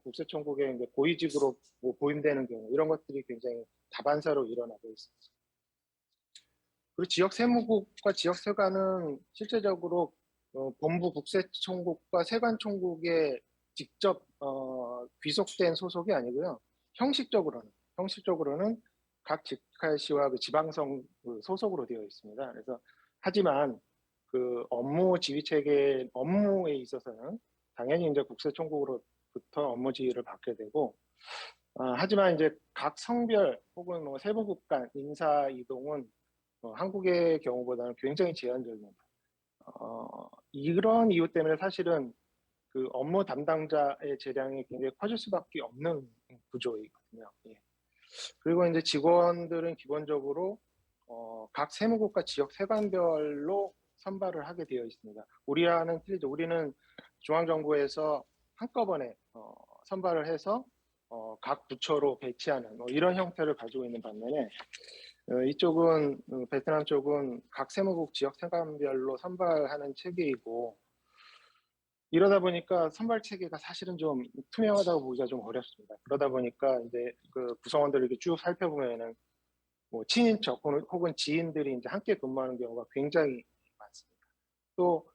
국세청국의 이제 고위직으로 뭐 보임되는 경우 이런 것들이 굉장히 다반사로 일어나고 있습니다. 그리고 지역 세무국과 지역 세관은 실제적으로 본부 국세청국과 세관총국에 직접 귀속된 소속이 아니고요. 형식적으로는 각 직할시와 그 지방성 그 소속으로 되어 있습니다. 그래서 하지만 그 업무 지휘 체계 업무에 있어서는 당연히 이제 국세총국으로부터 업무 지휘를 받게 되고 하지만 이제 각 성별 혹은 뭐 세부국 간 인사 이동은 한국의 경우보다는 굉장히 제한적입니다. 이런 이유 때문에 사실은 그 업무 담당자의 재량이 굉장히 커질 수밖에 없는 구조이거든요. 예. 그리고 이제 직원들은 기본적으로 각 세무국과 지역 세관별로 선발을 하게 되어 있습니다. 우리와는 틀리죠. 우리는 중앙정부에서 한꺼번에 선발을 해서 각 부처로 배치하는 이런 형태를 가지고 있는 반면에 이쪽은 베트남 쪽은 각 세무국 지역 세관별로 선발하는 체계이고 이러다 보니까 선발 체계가 사실은 좀 투명하다고 보기가 좀 어렵습니다. 그러다 보니까 이제 그 구성원들을 이렇게 쭉 살펴보면은 뭐 친인척 혹은 지인들이 이제 함께 근무하는 경우가 굉장히 많습니다. 또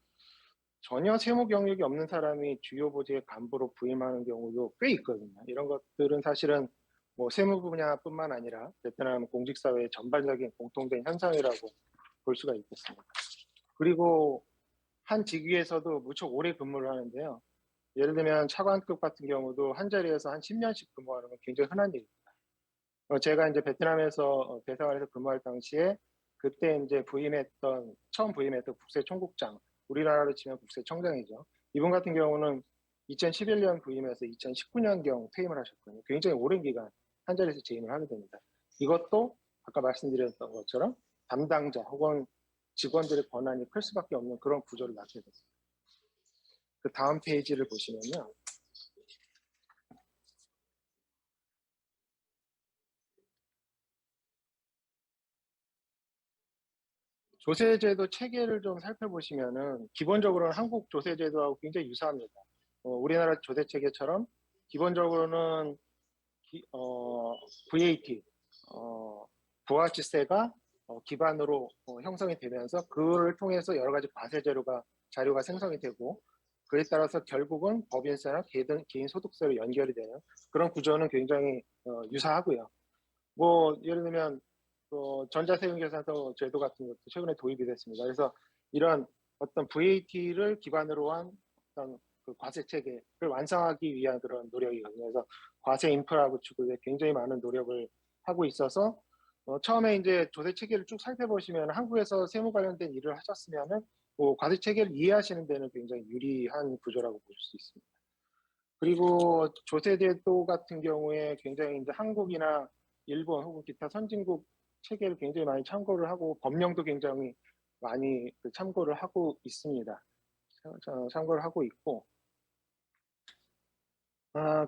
전혀 세무 경력이 없는 사람이 주요 보직의 간부로 부임하는 경우도 꽤 있거든요. 이런 것들은 사실은 뭐 세무 분야뿐만 아니라 베트남 공직사회의 전반적인 공통된 현상이라고 볼 수가 있겠습니다. 그리고 한 직위에서도 무척 오래 근무를 하는데요. 예를 들면 차관급 같은 경우도 한 자리에서 한 10년씩 근무하는 건 굉장히 흔한 일입니다. 제가 이제 베트남에서 대사관에서 근무할 당시에 그때 이제 처음 부임했던 국세총국장, 우리나라로 치면 국세청장이죠. 이분 같은 경우는 2011년 부임해서 2019년경 퇴임을 하셨거든요. 굉장히 오랜 기간 한 자리에서 재임을 하게 됩니다. 이것도 아까 말씀드렸던 것처럼 담당자 혹은 직원들의 권한이 클 수밖에 없는 그런 구조를 낳게 됐습니다. 그 다음 페이지를 보시면요. 조세제도 체계를 좀 살펴보시면은 기본적으로는 한국 조세제도하고 굉장히 유사합니다. 우리나라 조세 체계처럼 기본적으로는 VAT, 부가가치세가 기반으로 형성이 되면서 그를 통해서 여러 가지 과세 자료가 생성이 되고 그에 따라서 결국은 법인세나 개인 소득세로 연결이 되는 그런 구조는 굉장히 유사하고요. 뭐 예를 들면 전자세금계산서 제도 같은 것도 최근에 도입이 됐습니다. 그래서 이런 어떤 VAT를 기반으로 한 어떤 그 과세 체계를 완성하기 위한 그런 노력이거든요. 그래서 과세 인프라 구축에 굉장히 많은 노력을 하고 있어서 처음에 이제 조세 체계를 쭉 살펴보시면 한국에서 세무 관련된 일을 하셨으면은 뭐 과세 체계를 이해하시는 데는 굉장히 유리한 구조라고 보실 수 있습니다. 그리고 조세제도 같은 경우에 굉장히 이제 한국이나 일본 혹은 기타 선진국 체계를 굉장히 많이 참고를 하고 법령도 굉장히 많이 참고를 하고 있습니다. 참고를 하고 있고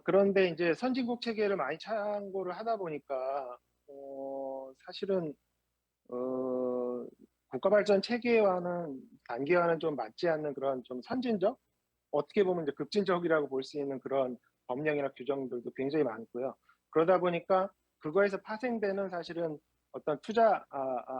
그런데 이제 선진국 체계를 많이 참고를 하다 보니까 사실은 국가 발전 체계와는 단계와는 좀 맞지 않는 그런 좀 선진적 어떻게 보면 이제 급진적이라고 볼 수 있는 그런 법령이나 규정들도 굉장히 많고요. 그러다 보니까 그거에서 파생되는 사실은 어떤 투자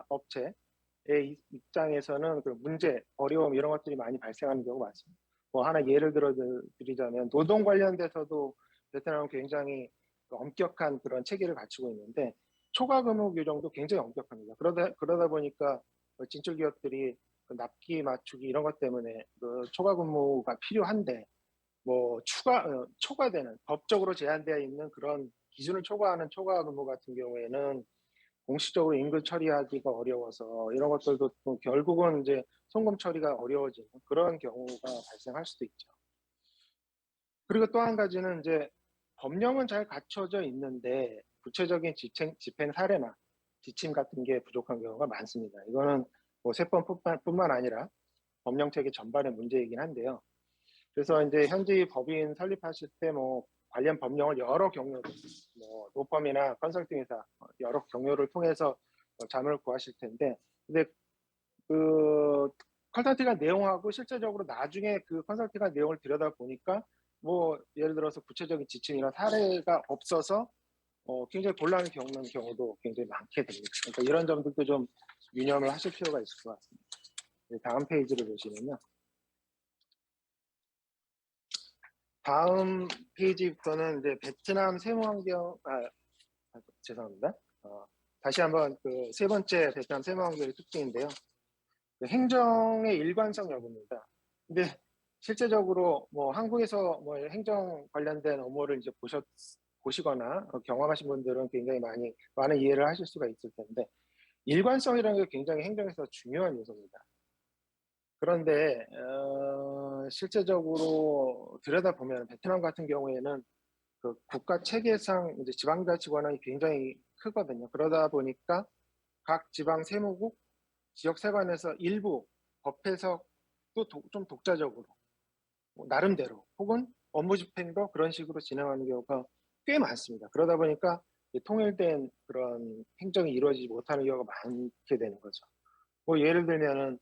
업체의 입장에서는 그 문제, 어려움 이런 것들이 많이 발생하는 경우가 많습니다. 뭐 하나 예를 들어 드리자면 노동 관련돼서도 베트남은 굉장히 엄격한 그런 체계를 갖추고 있는데 초과 근무 규정도 굉장히 엄격합니다. 그러다 보니까 진출 기업들이 납기 맞추기 이런 것 때문에 그 초과 근무가 필요한데 뭐 초과되는 법적으로 제한되어 있는 그런 기준을 초과하는 초과 근무 같은 경우에는 공식적으로 임금 처리하기가 어려워서 이런 것들도 또 결국은 이제 송금 처리가 어려워지는 그런 경우가 발생할 수도 있죠. 그리고 또 한 가지는 이제 법령은 잘 갖춰져 있는데 구체적인 집행 사례나 지침 같은 게 부족한 경우가 많습니다. 이거는 뭐 세법뿐만 아니라 법령 체계 전반의 문제이긴 한데요. 그래서 이제 현지 법인 설립하실 때 뭐 관련 법령을 여러 경로로 뭐 로펌이나 컨설팅 회사 여러 경로를 통해서 자문을 구하실 텐데 근데 그 컨설팅한 내용하고 실제적으로 나중에 그 컨설팅한 내용을 들여다 보니까 뭐 예를 들어서 구체적인 지침이나 사례가 없어서 굉장히 곤란을 겪는 경우도 굉장히 많게 됩니다. 그러니까 이런 점들도 좀 유념을 하실 필요가 있을 것 같습니다. 다음 페이지를 보시면요. 다음 페이지부터는 이제 베트남 세무 환경, 죄송합니다. 다시 한번 그 세 번째 베트남 세무 환경의 특징인데요. 그 행정의 일관성 여부입니다. 근데 실제적으로 뭐 한국에서 뭐 행정 관련된 업무를 이제 보시거나 경험하신 분들은 굉장히 많은 이해를 하실 수가 있을 텐데 일관성이라는 게 굉장히 행정에서 중요한 요소입니다. 그런데 실제적으로 들여다보면 베트남 같은 경우에는 그 국가 체계상 이제 지방자치 권한이 굉장히 크거든요. 그러다 보니까 각 지방 세무국, 지역 세관에서 일부 법 해석도 좀 독자적으로 뭐 나름대로 혹은 업무 집행도 그런 식으로 진행하는 경우가 꽤 많습니다. 그러다 보니까 통일된 그런 행정이 이루어지지 못하는 경우가 많게 되는 거죠. 뭐 예를 들면은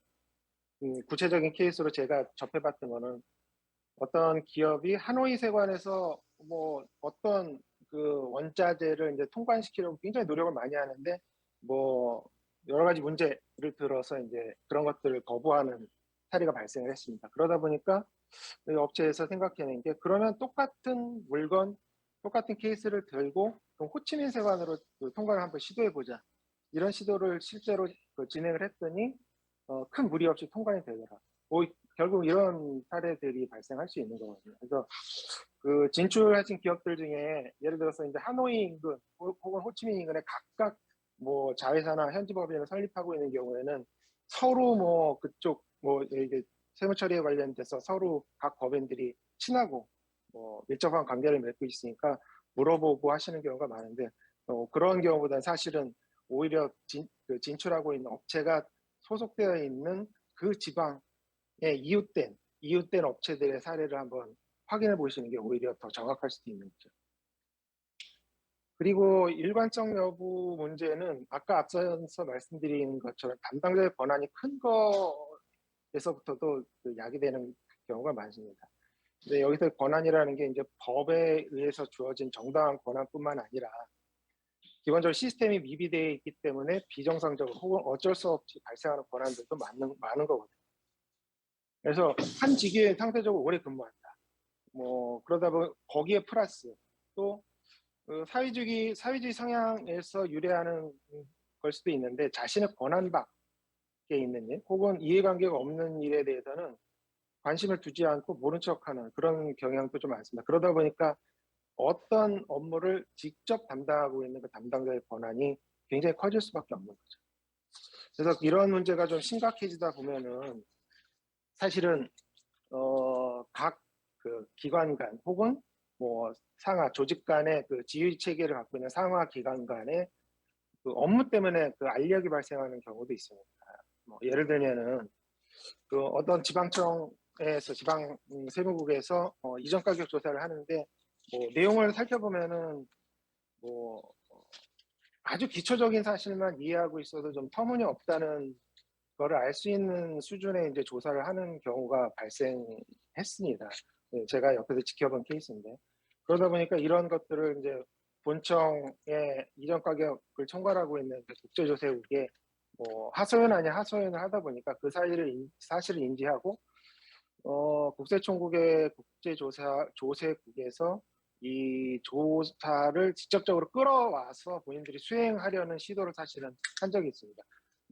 구체적인 케이스로 제가 접해봤던 거는 어떤 기업이 하노이 세관에서 뭐 어떤 그 원자재를 이제 통관시키려고 굉장히 노력을 많이 하는데 뭐 여러 가지 문제를 들어서 이제 그런 것들을 거부하는 사례가 발생을 했습니다. 그러다 보니까 이 업체에서 생각해낸 게 그러면 똑같은 물건, 똑같은 케이스를 들고 그럼 호치민 세관으로 그 통관을 한번 시도해 보자. 이런 시도를 실제로 진행을 했더니 큰 무리 없이 통관이 되더라. 뭐 결국 이런 사례들이 발생할 수 있는 거거든요. 그래서 그 진출하신 기업들 중에 예를 들어서 이제 하노이 인근 혹은 호치민 인근에 각각 뭐 자회사나 현지 법인을 설립하고 있는 경우에는 서로 뭐 그쪽 뭐 이게 세무 처리에 관련돼서 서로 각 법인들이 친하고 뭐 밀접한 관계를 맺고 있으니까 물어보고 하시는 경우가 많은데 그런 경우보다는 사실은 오히려 진출하고 있는 업체가 소속되어 있는 그 지방에 이웃된 이웃된 업체들의 사례를 한번 확인해 보시는 게 오히려 더 정확할 수도 있는 거죠. 그리고 일관성 여부 문제는 아까 앞서서 말씀드린 것처럼 담당자의 권한이 큰 거에서부터도 그 야기되는 경우가 많습니다. 근데 여기서 권한이라는 게 이제 법에 의해서 주어진 정당한 권한뿐만 아니라 기본적으로 시스템이 미비되어 있기 때문에 비정상적으로 혹은 어쩔 수 없이 발생하는 권한들도 많은 거거든요. 그래서 한 직위에 상대적으로 오래 근무한다. 뭐 그러다 보면 거기에 플러스 또 사회주의 성향에서 유래하는 걸 수도 있는데 자신의 권한 밖에 있는 일 혹은 이해관계가 없는 일에 대해서는 관심을 두지 않고 모른 척하는 그런 경향도 좀 많습니다. 그러다 보니까 어떤 업무를 직접 담당하고 있는 그 담당자의 권한이 굉장히 커질 수밖에 없는 거죠. 그래서 이런 문제가 좀 심각해지다 보면은 사실은 각 그 기관 간 혹은 뭐 상하 조직 간의 그 지휘 체계를 갖고 있는 상하 기관 간의 그 업무 때문에 그 알력이 발생하는 경우도 있습니다. 뭐 예를 들면은 그 어떤 지방청에서 지방 세무국에서 이전 가격 조사를 하는데 뭐 내용을 살펴보면은 뭐 아주 기초적인 사실만 이해하고 있어도 좀 터무니없다는 거를 알 수 있는 수준의 이제 조사를 하는 경우가 발생했습니다. 네, 제가 옆에서 지켜본 케이스인데 그러다 보니까 이런 것들을 이제 본청에 이전 가격을 총괄하고 있는 그 국제조세국에 뭐 하소연 아닌 하소연을 하다 보니까 그 사실을 인지하고 국세청국의 조세국에서 이 조사를 직접적으로 끌어와서 본인들이 수행하려는 시도를 사실은 한 적이 있습니다.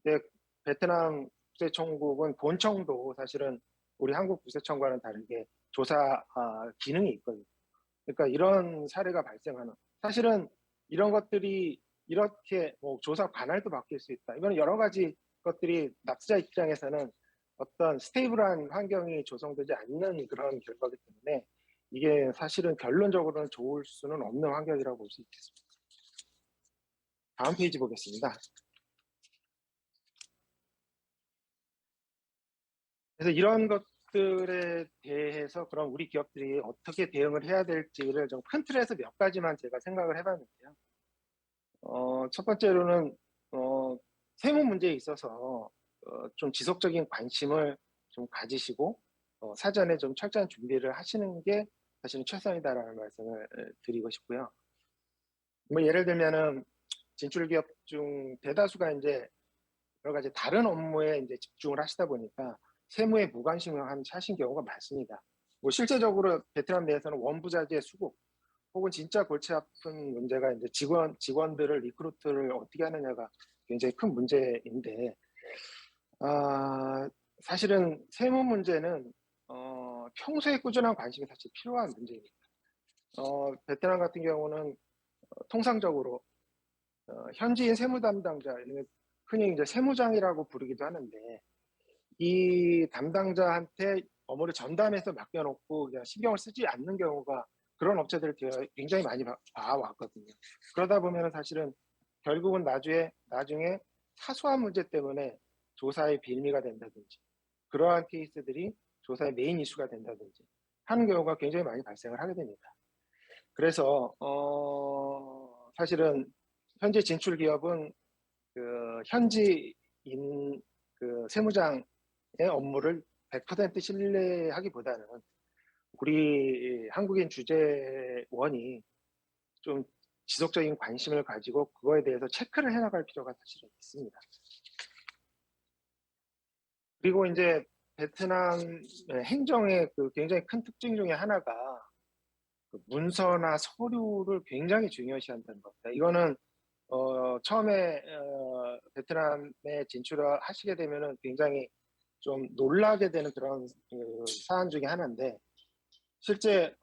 근데 베트남 국세청국은 본청도 사실은 우리 한국 국세청과는 다르게 조사 기능이 있거든요. 그러니까 이런 사례가 발생하는 사실은 이런 것들이 이렇게 뭐 조사 관할도 바뀔 수 있다. 이건 여러 가지 것들이 납세자 입장에서는 어떤 스테이블한 환경이 조성되지 않는 그런 결과이기 때문에 이게 사실은 결론적으로는 좋을 수는 없는 환경이라고 볼 수 있겠습니다. 다음 페이지 보겠습니다. 그래서 이런 것들에 대해서 그럼 우리 기업들이 어떻게 대응을 해야 될지를 좀 큰 틀에서 몇 가지만 제가 생각을 해봤는데요. 첫 번째로는 세무 문제에 있어서 좀 지속적인 관심을 좀 가지시고 사전에 좀 철저한 준비를 하시는 게 사실은 최선이다라는 말씀을 드리고 싶고요. 뭐 예를 들면은 진출 기업 중 대다수가 이제 여러 가지 다른 업무에 이제 집중을 하시다 보니까 세무에 무관심을 하신 경우가 많습니다. 뭐 실제적으로 베트남 내에서는 원부자재 수급 혹은 진짜 골치 아픈 문제가 이제 직원들을 리크루트를 어떻게 하느냐가 굉장히 큰 문제인데 사실은 세무 문제는 평소에 꾸준한 관심이 사실 필요한 문제입니다. 베트남 같은 경우는 통상적으로 현지인 세무 담당자, 흔히 이제 세무장이라고 부르기도 하는데 이 담당자한테 업무를 전담해서 맡겨놓고 그냥 신경을 쓰지 않는 경우가 그런 업체들을 굉장히 많이 봐왔거든요. 그러다 보면 사실은 결국은 나중에 사소한 문제 때문에 조사의 빌미가 된다든지 그러한 케이스들이 조사의 메인 이슈가 된다든지 하는 경우가 굉장히 많이 발생을 하게 됩니다. 그래서 사실은 현재 진출 기업은 그 현지인 그 세무장의 업무를 100% 신뢰하기보다는 우리 한국인 주재원이 좀 지속적인 관심을 가지고 그거에 대해서 체크를 해나갈 필요가 사실은 있습니다. 그리고 이제 베트남 행정의 그 굉장히 큰 특징 중에 하나가 그 문서나 서류를 굉장히 중요시한다는 겁니다. 이거는 처음에 베트남에 진출하시게 되면은 굉장히 좀 놀라게 되는 그런 그 사안 중에 하나인데 실제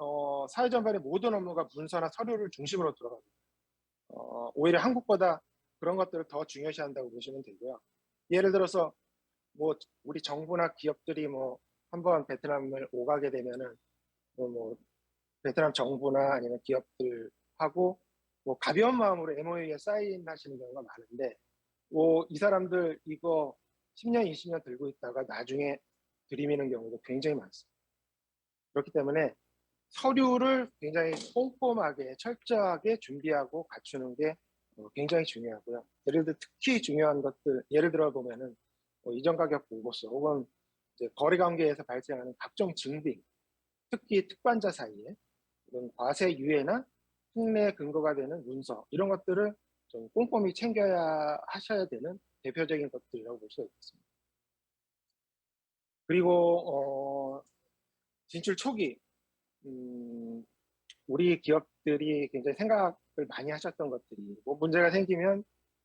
사회 전반의 모든 업무가 문서나 서류를 중심으로 들어갑니다. 오히려 한국보다 그런 것들을 더 중요시한다고 보시면 되고요. 예를 들어서 뭐 우리 정부나 기업들이 뭐 한번 베트남을 오가게 되면은 뭐 베트남 정부나 아니면 기업들하고 뭐 가벼운 마음으로 MOU에 사인하시는 경우가 많은데 이 사람들 이거 10년, 20년 들고 있다가 나중에 들이미는 경우도 굉장히 많습니다. 그렇기 때문에 서류를 굉장히 꼼꼼하게 철저하게 준비하고 갖추는 게 굉장히 중요하고요. 예를 들어 특히 중요한 것들, 예를 들어 보면은 이전 가격 보고서 혹은 이제 거래 관계에서 발생하는 각종 증빙, 특히 특반자 사이에 이런 과세 유예나 특례 근거가 되는 문서 이런 것들을 좀 꼼꼼히 챙겨야 하셔야 되는 대표적인 것들이라고 볼 수가 있겠습니다. 그리고 진출 초기 우리 기업들이 굉장히 생각을 많이 하셨던 것들이 뭐 문제가 생기면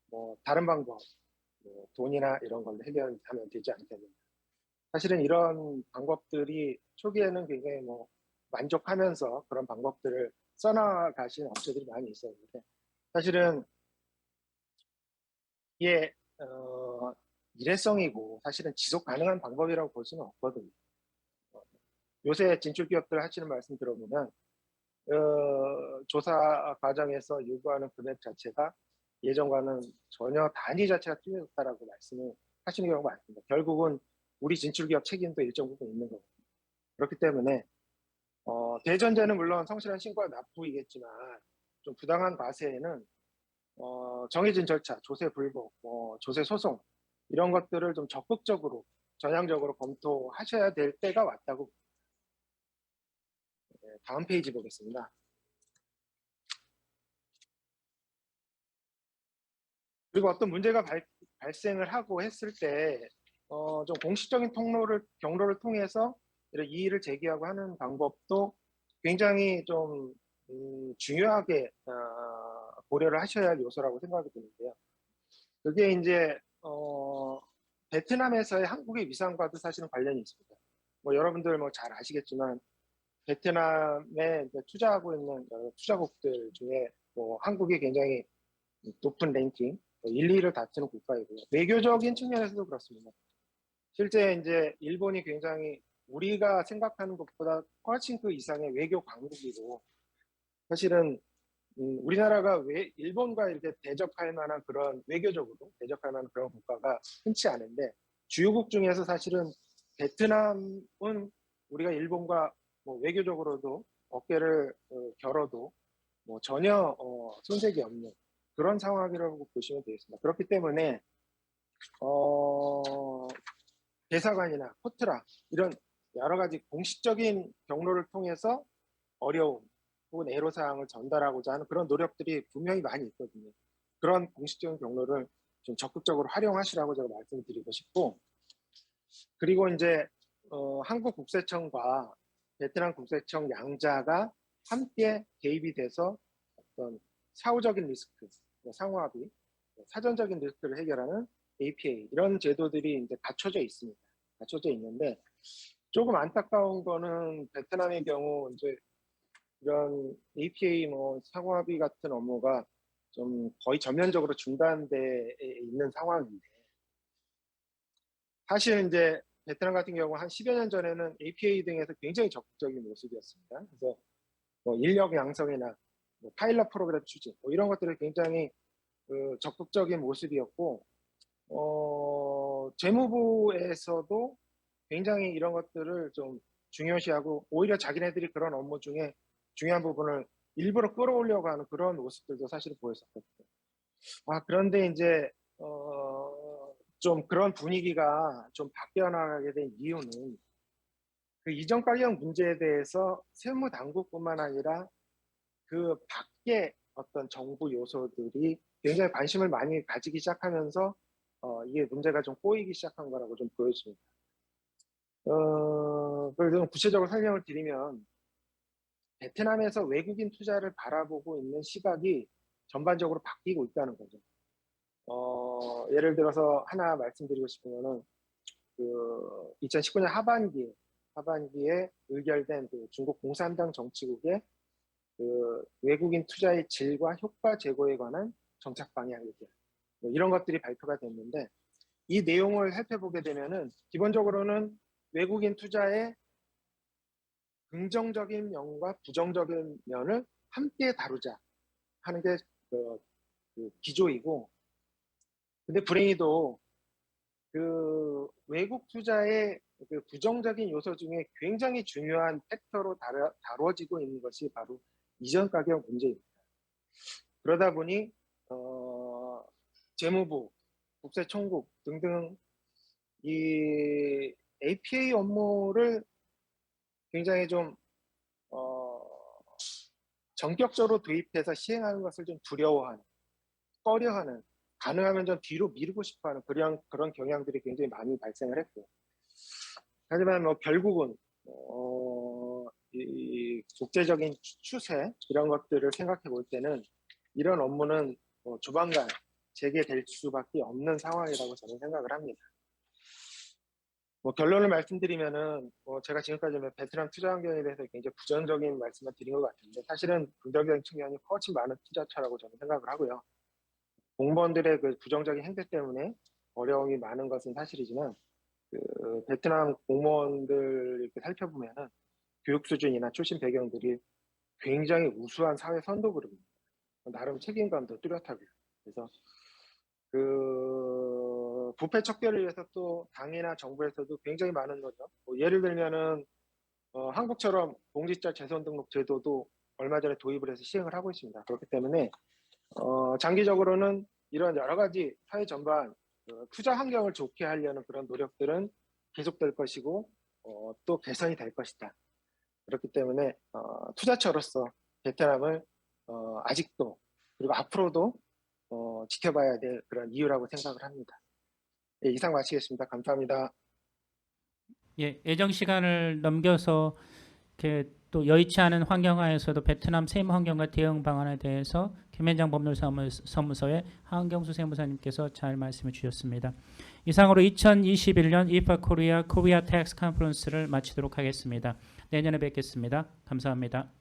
뭐 다른 방법, 뭐 돈이나 이런 걸로 해결하면 되지 않겠는가. 사실은 이런 방법들이 초기에는 굉장히 뭐 만족하면서 그런 방법들을 써나가신 업체들이 많이 있었는데 사실은 이게 일회성이고 사실은 지속 가능한 방법이라고 볼 수는 없거든요. 요새 진출 기업들 하시는 말씀 들어보면 조사 과정에서 요구하는 금액 자체가 예전과는 전혀 단위 자체가 틀려졌다라고 말씀을 하시는 경우가 많습니다. 결국은 우리 진출기업 책임도 일정 부분 있는 거고 그렇기 때문에 대전제는 물론 성실한 신고가 납부이겠지만 좀 부당한 과세에는 정해진 절차, 조세 불복, 조세 소송 이런 것들을 좀 적극적으로 전향적으로 검토하셔야 될 때가 왔다고. 네, 다음 페이지 보겠습니다. 그리고 어떤 문제가 발생을 하고 했을 때, 좀 공식적인 경로를 통해서 이런 이의를 제기하고 하는 방법도 굉장히 좀, 중요하게, 고려를 하셔야 할 요소라고 생각이 드는데요. 그게 이제, 베트남에서의 한국의 위상과도 사실은 관련이 있습니다. 뭐 여러분들 뭐 잘 아시겠지만, 베트남에 이제 투자하고 있는 여러 투자국들 중에 뭐 한국이 굉장히 높은 랭킹, 1, 2위를 다투는 국가이고요. 외교적인 측면에서도 그렇습니다. 실제 이제 일본이 굉장히 우리가 생각하는 것보다 훨씬 그 이상의 외교 강국이고, 사실은 우리나라가 일본과 이렇게 대적할 만한 그런 외교적으로 대적할 만한 그런 국가가 흔치 않은데 주요국 중에서 사실은 베트남은 우리가 일본과 뭐 외교적으로도 어깨를 겨뤄도 뭐 전혀 손색이 없는 그런 상황이라고 보시면 되겠습니다. 그렇기 때문에 대사관이나 코트라 이런 여러 가지 공식적인 경로를 통해서 어려움 혹은 애로사항을 전달하고자 하는 그런 노력들이 분명히 많이 있거든요. 그런 공식적인 경로를 좀 적극적으로 활용하시라고 제가 말씀을 드리고 싶고, 그리고 이제 한국 국세청과 베트남 국세청 양자가 함께 개입이 돼서 어떤 사후적인 리스크, 상호합의, 사전적인 리스크를 해결하는 APA 이런 제도들이 이제 갖춰져 있습니다. 갖춰져 있는데 조금 안타까운 거는 베트남의 경우 이제 이런 APA 뭐 상호합의 같은 업무가 좀 거의 전면적으로 중단돼 있는 상황인데 사실 이제 베트남 같은 경우 한 10여 년 전에는 APA 등에서 굉장히 적극적인 모습이었습니다. 그래서 뭐 인력 양성이나 뭐 파일럿 프로그램 추진 뭐 이런 것들을 굉장히 적극적인 모습이었고 재무부에서도 굉장히 이런 것들을 좀 중요시하고 오히려 자기네들이 그런 업무 중에 중요한 부분을 일부러 끌어올려고 하는 그런 모습들도 사실 보였었거든요. 그런데 이제 좀 그런 분위기가 좀 바뀌어 나가게 된 이유는 그 이전 가격 문제에 대해서 세무 당국뿐만 아니라 그 밖에 어떤 정부 요소들이 굉장히 관심을 많이 가지기 시작하면서 이게 문제가 좀 꼬이기 시작한 거라고 좀 보여집니다. 그래서 좀 구체적으로 설명을 드리면 베트남에서 외국인 투자를 바라보고 있는 시각이 전반적으로 바뀌고 있다는 거죠. 예를 들어서 하나 말씀드리고 싶으면은 그 2019년 하반기에 의결된 그 중국 공산당 정치국의 그 외국인 투자의 질과 효과 제고에 관한 정책 방향 의견 뭐 이런 것들이 발표가 됐는데 이 내용을 살펴보게 되면은 기본적으로는 외국인 투자의 긍정적인 면과 부정적인 면을 함께 다루자 하는 게 그 기조이고, 근데 불행히도 그 외국 투자의 그 부정적인 요소 중에 굉장히 중요한 팩터로 다뤄지고 있는 것이 바로 이전 가격 문제입니다. 그러다 보니 재무부, 국세청국 등등 이 APA 업무를 굉장히 좀 전격적으로 도입해서 시행하는 것을 좀 두려워하는, 꺼려하는, 가능하면 좀 뒤로 미루고 싶어하는 그런 경향들이 굉장히 많이 발생을 했고, 하지만 뭐 결국은 이 국제적인 추세 이런 것들을 생각해 볼 때는 이런 업무는 조만간 재개될 수밖에 없는 상황이라고 저는 생각을 합니다. 뭐 결론을 말씀드리면은 제가 지금까지 베트남 투자 환경에 대해서 굉장히 부정적인 말씀을 드린 것 같은데 사실은 긍정적인 측면이 훨씬 많은 투자처라고 저는 생각을 하고요. 공무원들의 그 부정적인 행태 때문에 어려움이 많은 것은 사실이지만 그 베트남 공무원들 이렇게 살펴보면은 교육 수준이나 출신 배경들이 굉장히 우수한 사회 선도 그룹입니다. 나름 책임감도 뚜렷하고요. 그래서 그 부패 척결을 위해서 또 당이나 정부에서도 굉장히 많은 노력. 예를 들면은 한국처럼 공직자 재선 등록 제도도 얼마 전에 도입을 해서 시행을 하고 있습니다. 그렇기 때문에 장기적으로는 이런 여러 가지 사회 전반 투자 환경을 좋게 하려는 그런 노력들은 계속될 것이고 또 개선이 될 것이다. 그렇기 때문에 투자처로서 베트남을 아직도 그리고 앞으로도 지켜봐야 될 그런 이유라고 생각을 합니다. 예, 이상 마치겠습니다. 감사합니다. 예, 예정 시간을 넘겨서 이렇게 또 여의치 않은 환경하에서도 베트남 세무 환경과 대응 방안에 대해서 김현장 법률사무소의 하은경수 세무사님께서 잘 말씀해 주셨습니다. 이상으로 2021년 IFA 코리아 코리아 텍스 컨퍼런스를 마치도록 하겠습니다. 내년에 뵙겠습니다. 감사합니다.